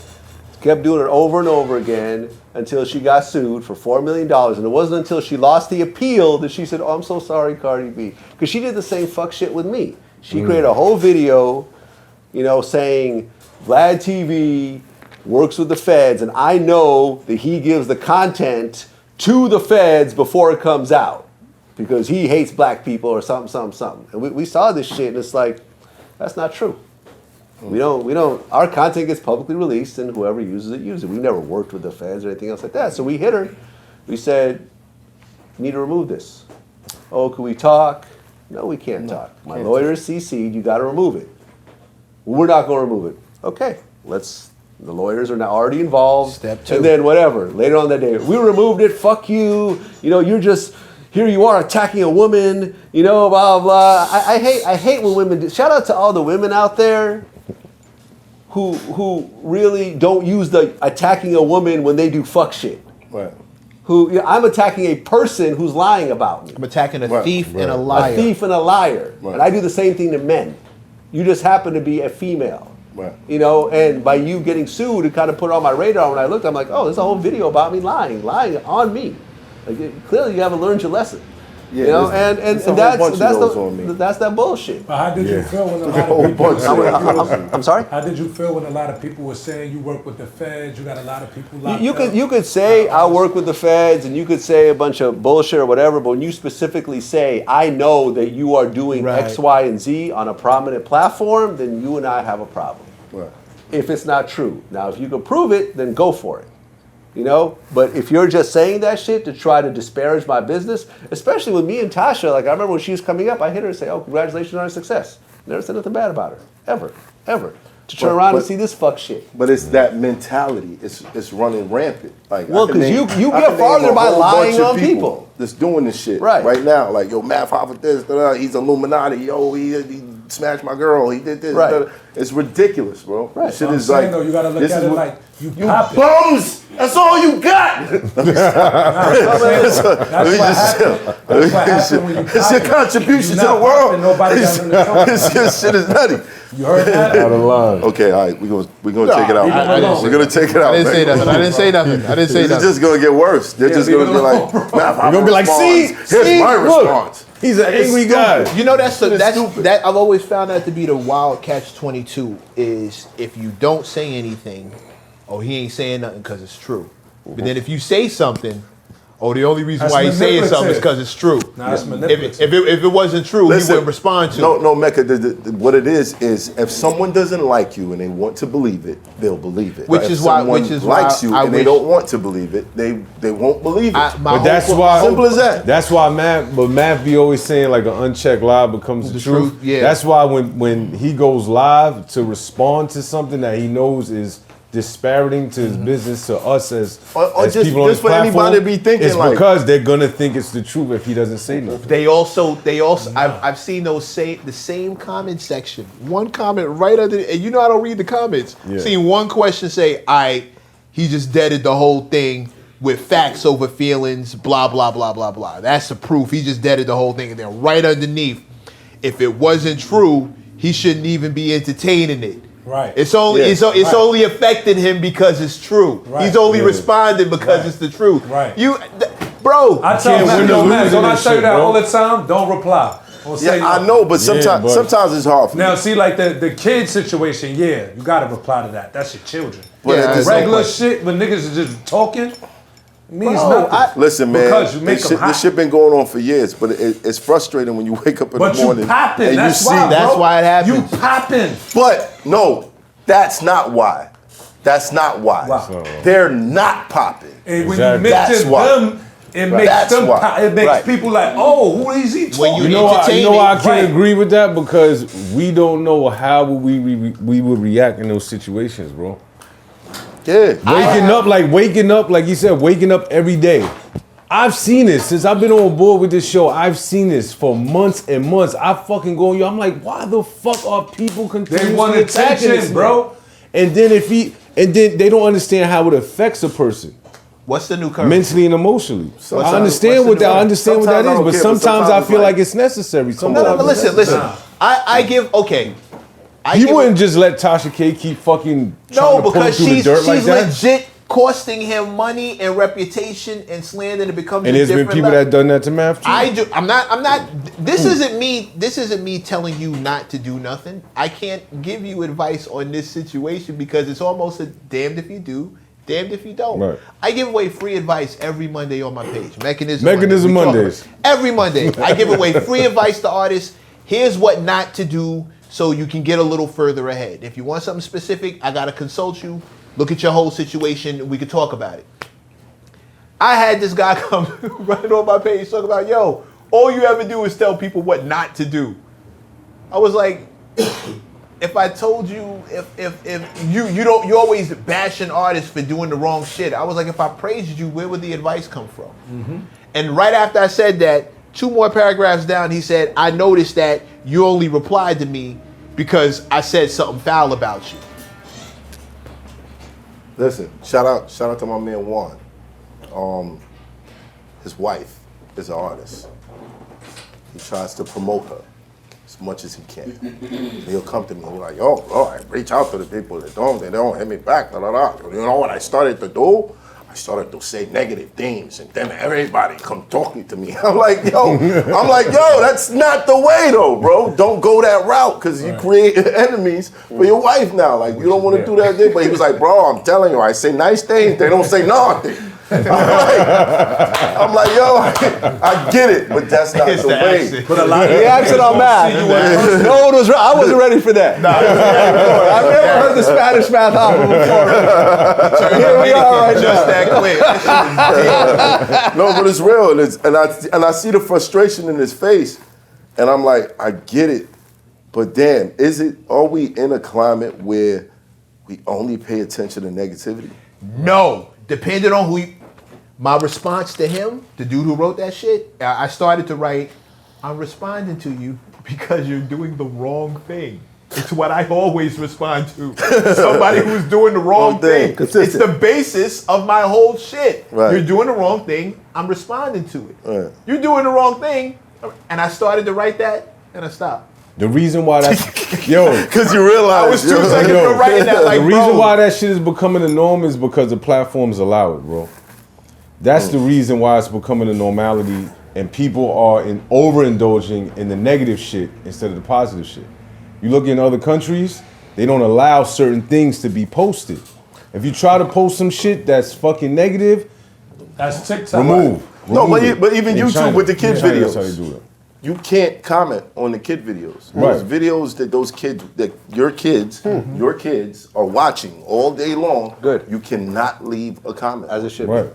Kept doing it over and over again until she got sued for $4 million. And it wasn't until she lost the appeal that she said, "Oh, I'm so sorry, Cardi B," because she did the same fuck shit with me. She created a whole video, saying Vlad TV works with the feds, and I know that he gives the content to the feds before it comes out because he hates black people or something. And we saw this shit, and it's like, that's not true. We don't, our content gets publicly released, and whoever uses it, uses it. We never worked with the feds or anything else like that. So we hit her. We said, "You need to remove this." "Oh, can we talk?" "No, we can't talk. My lawyer is CC'd, you got to remove it." "We're not going to remove it." "Okay, the lawyers are now already involved. Step 2. And then whatever, later on that day, "We removed it, fuck you. You're just, here you are attacking a woman, blah, blah." I hate when women do. Shout out to all the women out there who really don't use the attacking a woman when they do fuck shit. Right. I'm attacking a person who's lying about me. I'm attacking a Right. thief and a A liar. thief and a liar. Right. And I do the same thing to men. You just happen to be a female. Right. And by you getting sued, it kind of put it on my radar. When I looked, I'm like, oh, there's a whole video about me lying on me. Clearly you haven't learned your lesson. Yeah, and there's a whole bunch of those on me. that's that bullshit. But how did you feel when a lot whole of people bunch were saying I'm sorry? How did you feel when a lot of people were saying you work with the feds, you got a lot of people locked You up? could say I work with the feds, and you could say a bunch of bullshit or whatever, but when you specifically say I know that you are doing Right. X, Y, and Z on a prominent platform, then you and I have a problem. Right. If it's not true. Now, if you can prove it, then go for it. But if you're just saying that shit to try to disparage my business, especially with me and Tasha, like I remember when she was coming up, I hit her and say, "Oh, congratulations on her success." Never said nothing bad about her, ever. To turn around and see this fuck shit. But it's that mentality. It's running rampant. Like, Well, I can 'cause name- you I get can name farther a by whole lying bunch of on people. that's doing this shit Right. now. Like, yo, Math Hoffa this, he's Illuminati. Yo, he smashed my girl. He did this. Right. It's ridiculous, bro. Right. This shit I'm is saying, like, though, you gotta look this at is it what- like you you popping. bums. That's all you got. That's what happened when you It's your popping. contribution You to the not world. popping, nobody got nothing to talk This shit is nutty. You heard that? Out of line. Okay, all right, we're gonna take it out. I didn't say We're gonna take it out. I didn't say man. nothing. I didn't say nothing. I didn't say It's nothing. just gonna get worse. They're just leave gonna it be alone, like, bro. Math You're Hoffa gonna be like, responds. see, Here's my look. response. He's an angry guy. That's that I've always found that to be the wild catch-22 is if you don't say anything, oh, he ain't saying nothing because it's true. But then if you say something, oh, the only reason That's why he's saying something is manipulative. because it's true. Nah, it's If manipulative. it wasn't true, he wouldn't respond to it. No, Mecca. What it is if someone doesn't like you and they want to believe it, they'll believe it. Which If is why- someone which is likes why you I and they wish- don't want to believe it, they won't believe it. But that's why Simple as that. That's why Matt be always saying like an unchecked lie becomes the truth. Yeah. That's why when he goes live to respond to something that he knows is disparaging to his business, to us as Or just- people on just his for anybody platform, to be thinking it's like- because they're gonna think it's the truth if he doesn't say nothing. They also I've seen the same comment section. One comment right under, and I don't read the comments. Yeah. Seen one question say, he just deaded the whole thing with facts over feelings, blah blah blah blah blah. That's the proof. He just deaded the whole thing, and then right underneath, if it wasn't true, he shouldn't even be entertaining it. Right. It's only Yeah. it's only affecting him because it's true. Right. He's only Yeah. responding because Right. it's the truth. Right. Bro. I tell can't Matt, win yo, or Matt, lose don't in I this tell you shit, that bro. all the time? Don't reply. Don't say Yeah, I nothing. know, but sometimes it's hard for me. Now, see, like the kid situation, yeah, you gotta reply to that. That's your children. But Yeah, at the it's same Regular point- shit when niggas is just talking means Bro, nothing. Listen, man, Because you make them hot. this shit been going on for years, but it's frustrating when you wake up in But the you morning popping. and That's you see. why, bro. That's why it happens. You popping. But no, that's not why. That's not why. Why? They're not popping. And when Exactly. you That's mention why. them, it makes That's them. why. It makes Right. people like, oh, who is he talking? When you You know why I can't Right. agree with that? Because we don't know how we would react in those situations, bro. Yeah. Waking up like you said, waking up every day. I've seen this since I've been on board with this show. I've seen this for months and months. I fucking go, I'm like, why the fuck are people continuously want attacking this, attention, bro? And then then they don't understand how it affects a person. What's the new curve? Mentally and emotionally. Sometimes- I understand what that. I understand what that Sometimes I is, don't but care, but sometimes I sometimes feel like- like it's necessary. No, Sometimes no, but listen. I give He wouldn't just let Tasha K keep fucking trying to pull him because through the she's dirt like that. legit costing him money and reputation and slander to become. And there's been people that done that to Math too. I do. I'm not. This isn't me. This isn't me telling you not to do nothing. I can't give you advice on this situation because it's almost a damned if you do, damned if you don't. Right. I give away free advice every Monday on my page. Mechanism Mechanism We talk Mondays. about it. Every Monday, I give away free advice to artists. Here's what not to do so you can get a little further ahead. If you want something specific, I gotta consult you. Look at your whole situation, and we can talk about it. I had this guy come right on my page talking about, yo, all you ever do is tell people what not to do. I was like, if I told you, if you always bash an artist for doing the wrong shit. I was like, if I praised you, where would the advice come from? Mm-hmm. And right after I said that, 2 more paragraphs down, he said, I noticed that you only replied to me because I said something foul about you. Listen, shout out to my man Juan. His wife is an artist. He tries to promote her as much as he can. He'll come to me and be like, yo, bro, I reach out to the people that they don't hit me back, da da da. You know what I started to do? I started to say negative things, and then everybody come talking to me. I'm like, yo, that's not the way though, bro. Don't go that route, because you create enemies for your wife now. Like, you don't want to do that thing. But he was like, bro, I'm telling you, I say nice things, they don't say nothing. I'm like, yo, I get it, but that's not the way. But a lot of the accent on math. No one was. I wasn't ready for that. I've never heard the Spanish math album before. Here we are right Just now. that quick. No, but it's real, and I see the frustration in his face, and I'm like, I get it, but damn, are we in a climate where we only pay attention to negativity? No, depending on who you, my response to him, the dude who wrote that shit, I started to write, I'm responding to you because you're doing the wrong thing. It's what I always respond to. Somebody who's doing the wrong thing. It's the basis of my whole shit. Right. You're doing the wrong thing, I'm responding to it. Right. You're doing the wrong thing, and I started to write that, and I stopped. The reason why that's Because you realize I was 2 seconds yo, from writing that, like, the reason bro. why that shit is becoming the norm is because the platforms allow it, bro. That's the reason why it's becoming a normality, and people are overindulging in the negative shit instead of the positive shit. You look in other countries, they don't allow certain things to be posted. If you try to post some shit that's fucking negative, That's TikTok. No, remove but it. even In YouTube China. with the kid In China, videos. That's how they do that. You can't comment on the kid videos. Right. Those videos that those kids, that your kids are watching all day long. Good. You cannot leave a comment. As it should Right. be.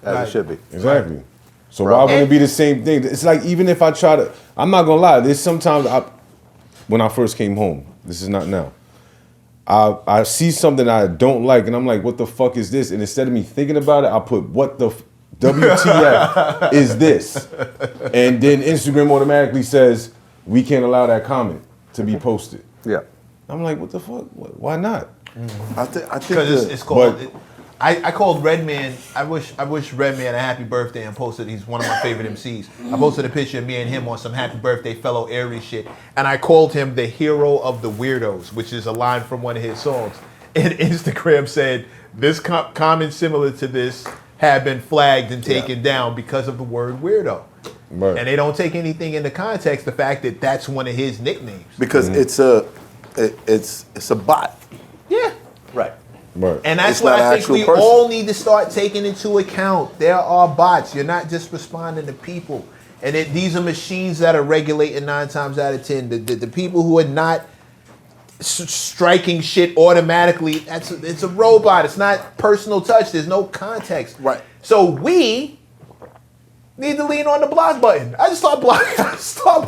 As it should be. Exactly. So why wouldn't it be the same thing? It's like, even if I try to, I'm not gonna lie, there's sometimes when I first came home, this is not now, I see something I don't like, and I'm like, what the fuck is this? And instead of me thinking about it, I put, what the WTF is this? And then Instagram automatically says, we can't allow that comment to be posted. Yeah. I'm like, what the fuck? Why not? I think Because it's called. But- I called Redman. I wish Redman a happy birthday and posted. He's one of my favorite MCs. I posted a picture of me and him on some happy birthday fellow Aries shit, and I called him the hero of the weirdos, which is a line from one of his songs. And Instagram said this comment similar to this had been flagged and taken down because of the word weirdo. Right. And they don't take anything into context the fact that that's one of his nicknames. because it's a bot. Yeah. Right. Right. And that's It's what not I an think actual we person. all need to start taking into account. There are bots. You're not just responding to people. And these are machines that are regulating 9 times out of 10. The people who are not striking shit automatically, it's a robot. It's not personal touch. There's no context. Right. So we Need to lean on the block button. I just start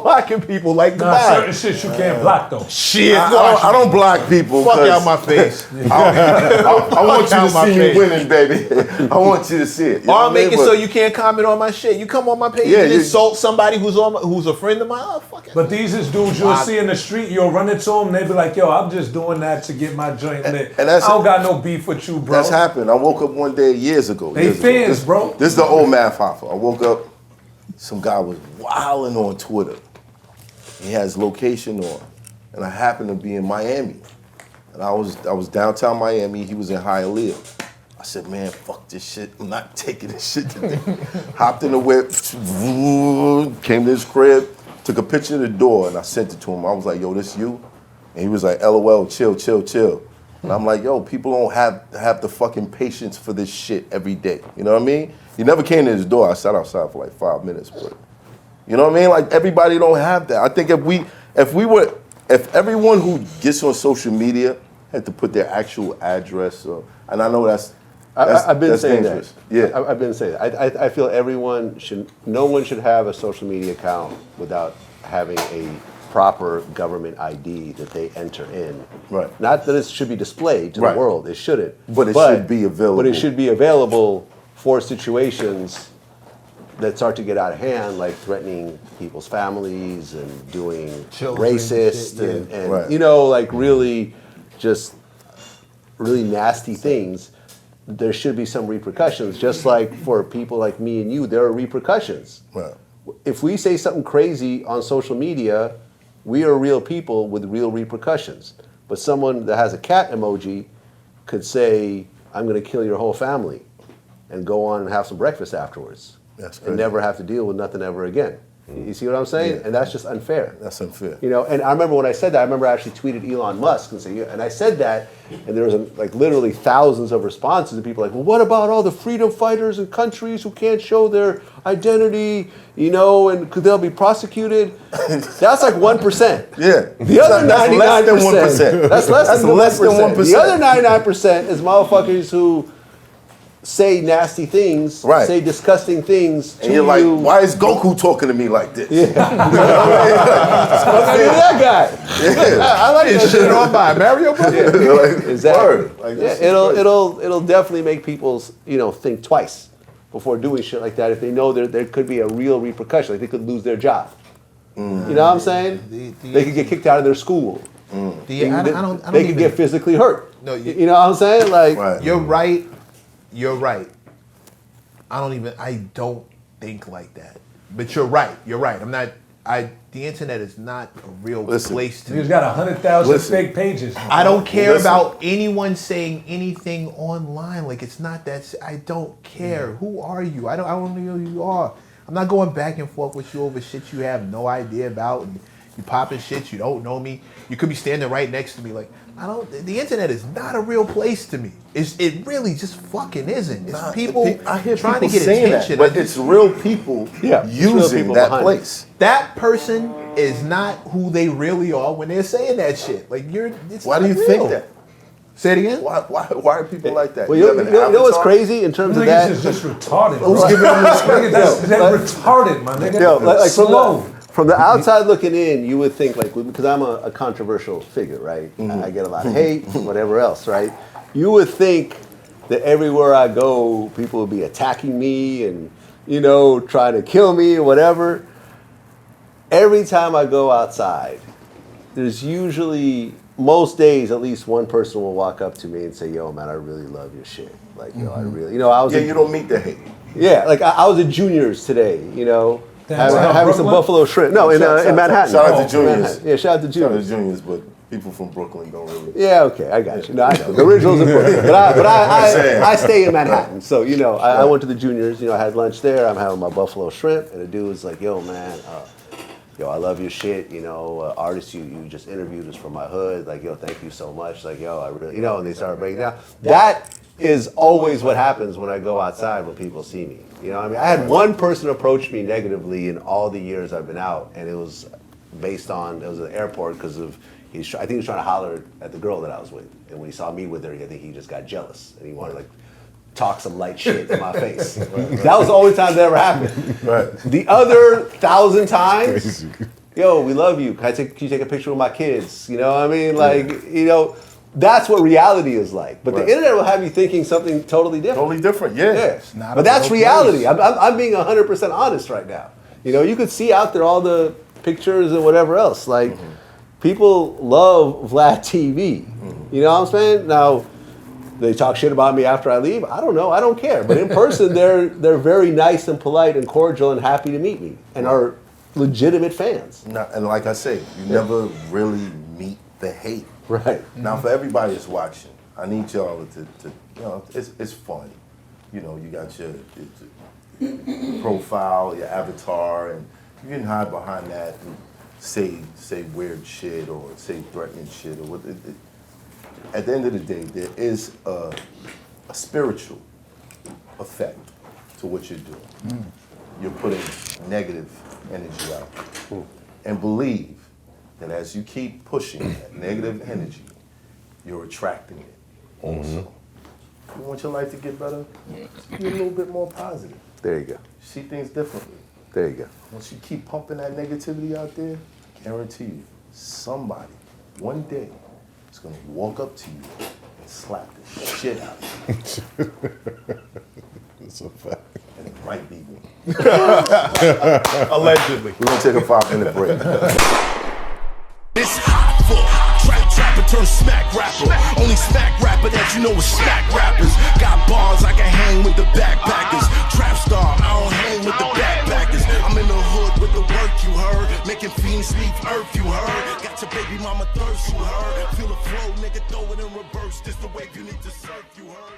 blocking people like Nah, goodbye. certain shit you can't block though. Shit, I don't block people. fuck 'cause out my face. I want you out to my see me face. winning, baby. I want you to see it. You know Or what I'll I make mean? it so But- you can't comment on my shit. You come on my page Yeah, and you- insult somebody who's a friend of mine. Oh, fuck it. But these is dudes you'll see in the street, you'll run into them, they be like, yo, I'm just doing that to get my joint lit. and that's- I don't got no beef with you, bro. That's happened. I woke up one day years ago. They fans, bro. This is the old math Hoffa. I woke up, some guy was wilding on Twitter. He has location on, and I happened to be in Miami, and I was downtown Miami. He was in Hialeah. I said, man, fuck this shit. I'm not taking this shit today. Hopped in the whip, came to his crib, took a picture of the door, and I sent it to him. I was like, yo, this you? And he was like, LOL, chill, chill, chill. And I'm like, yo, people don't have the fucking patience for this shit every day. You know what I mean? He never came to his door. I sat outside for like 5 minutes, but you know what I mean? Like everybody don't have that. I think if everyone who gets on social media had to put their actual address, and I know I've been that's saying dangerous. that. Yeah. I've been saying that. I feel no one should have a social media account without having a proper government ID that they enter in. Right. Not that it should be displayed to Right. the world. It shouldn't. But it should be available. But it should be available for situations that start to get out of hand, like threatening people's families and doing Children, racist shit, yeah. and Right. like really nasty things. There should be some repercussions, just like for people like me and you, there are repercussions. Right. If we say something crazy on social media, we are real people with real repercussions. But someone that has a cat emoji could say, I'm going to kill your whole family, and go on and have some breakfast afterwards. That's and crazy. never have to deal with nothing ever again. You see what I'm saying? Yeah. And that's just unfair. That's unfair. You know, and I remember when I said that, I remember I actually tweeted Elon Musk and I said that, and there was like literally thousands of responses, and people like, well, what about all the freedom fighters in countries who can't show their identity, you know, and could they'll be prosecuted? That's like 1%. Yeah. The other 99%. That's less than 1%. That's less than less than 1%. 1%. The other 99% is motherfuckers who say nasty things, Right. say disgusting things to And you're like, you. why is Goku talking to me like this? Look at that guy. I like that shit on by Mario Brothers. Like, Exactly. word. Like, Yeah, this is crazy. it'll definitely make people think twice before doing shit like that if they know there could be a real repercussion, like they could lose their job. You know what I'm saying? They could get kicked out of their school. They could get physically hurt. No, you know what I'm saying? Like, Right. You're right. You're right. I don't think like that. But you're right. You're right. The internet is not a real Listen. place to He's got 100,000 Listen. fake pages. I don't care Listen. about anyone saying anything online. Like, it's not that. I don't care. Who are you? I don't know who you are. I'm not going back and forth with you over shit you have no idea about. And you popping shit. You don't know me. You could be standing right next to me. Like, the internet is not a real place to me. It really just fucking isn't. It's people I hear trying people to get saying attention. that, but it's real people Yeah, it's real using people that behind it. place. that person is not who they really are when they're saying that shit. Like, it's Why do not you real. think that? Say it again. Why are people like that? well, You you have an know what's avatar? crazy in terms of Niggas that? is just retarded. Who's bro. giving them this Nigga, that's retarded, my nigga. Yo, like Slow. from the outside looking in, you would think because I'm a controversial figure, right? I get a lot of hate, whatever else, right? You would think that everywhere I go, people would be attacking me and trying to kill me or whatever. Every time I go outside, there's usually most days at least one person will walk up to me and say, "Yo, man, I really love your shit." Like, yo, I really, I was. Yeah, you don't meet the hate. Yeah, like I was at Junior's today, having some Brooklyn? buffalo shrimp. No, in Manhattan. Shout out to Oh, Junior's. Manhattan. Yeah, shout out to Shout out to Junior's. Juniors, but people from Brooklyn don't really. Yeah, okay, I got you. No, I know. The original's in Brooklyn. But I stay in Manhattan. So, I went to the Junior's, I had lunch there. I'm having my buffalo shrimp. And the dude was like, yo, man, I love your shit. Artists you just interviewed is from my hood. Like, yo, thank you so much. Like, yo, I really, and they started breaking down. That is always what happens when I go outside when people see me. I had one person approach me negatively in all the years I've been out, and it was based on, it was at the airport because of, I think he was trying to holler at the girl that I was with. And when he saw me with her, I think he just got jealous. And he wanted talk some light shit in my face. That was the only time that ever happened. Right. The other 1,000 times, yo, we love you. Can you take a picture with my kids? You know what I mean? Like, you know, that's what reality is like. But the internet will have you thinking something totally different. Totally different, yeah. Yeah. But that's reality. I'm being 100% honest right now. You know, you could see out there all the pictures and whatever else. Like, people love Vlad TV. You know what I'm saying? Now, they talk shit about me after I leave. I don't know. I don't care. But in person, they're very nice and polite and cordial and happy to meet me and are legitimate fans. And like I say, you never really meet the hate. Right. Now, for everybody that's watching, I need y'all to you know, it's fun. You know, you got your profile, your avatar, and you can hide behind that and say weird shit or say threatening shit or what. At the end of the day, there is a spiritual effect to what you're doing. You're putting negative energy out. And believe that as you keep pushing that negative energy, you're attracting it also. You want your life to get better? Be a little bit more positive. There you go. See things differently. There you go. Once you keep pumping that negativity out there, guarantee you, somebody, one day, is gonna walk up to you and slap the shit out of you. That's a fact. And it might be me. Allegedly. We're gonna take a 5-minute break. This hot full trapper turn smack rapper. Only smack rapper that you know is smack rappers. Got bars, I can hang with the backpackers. Trap star, I don't hang with the backpackers. I'm in the hood with the work, you heard. Making fiends leave earth, you heard. Got your baby mama thirst, you heard. Feel the flow, nigga, throw it in reverse. This the wave you need to surf, you heard.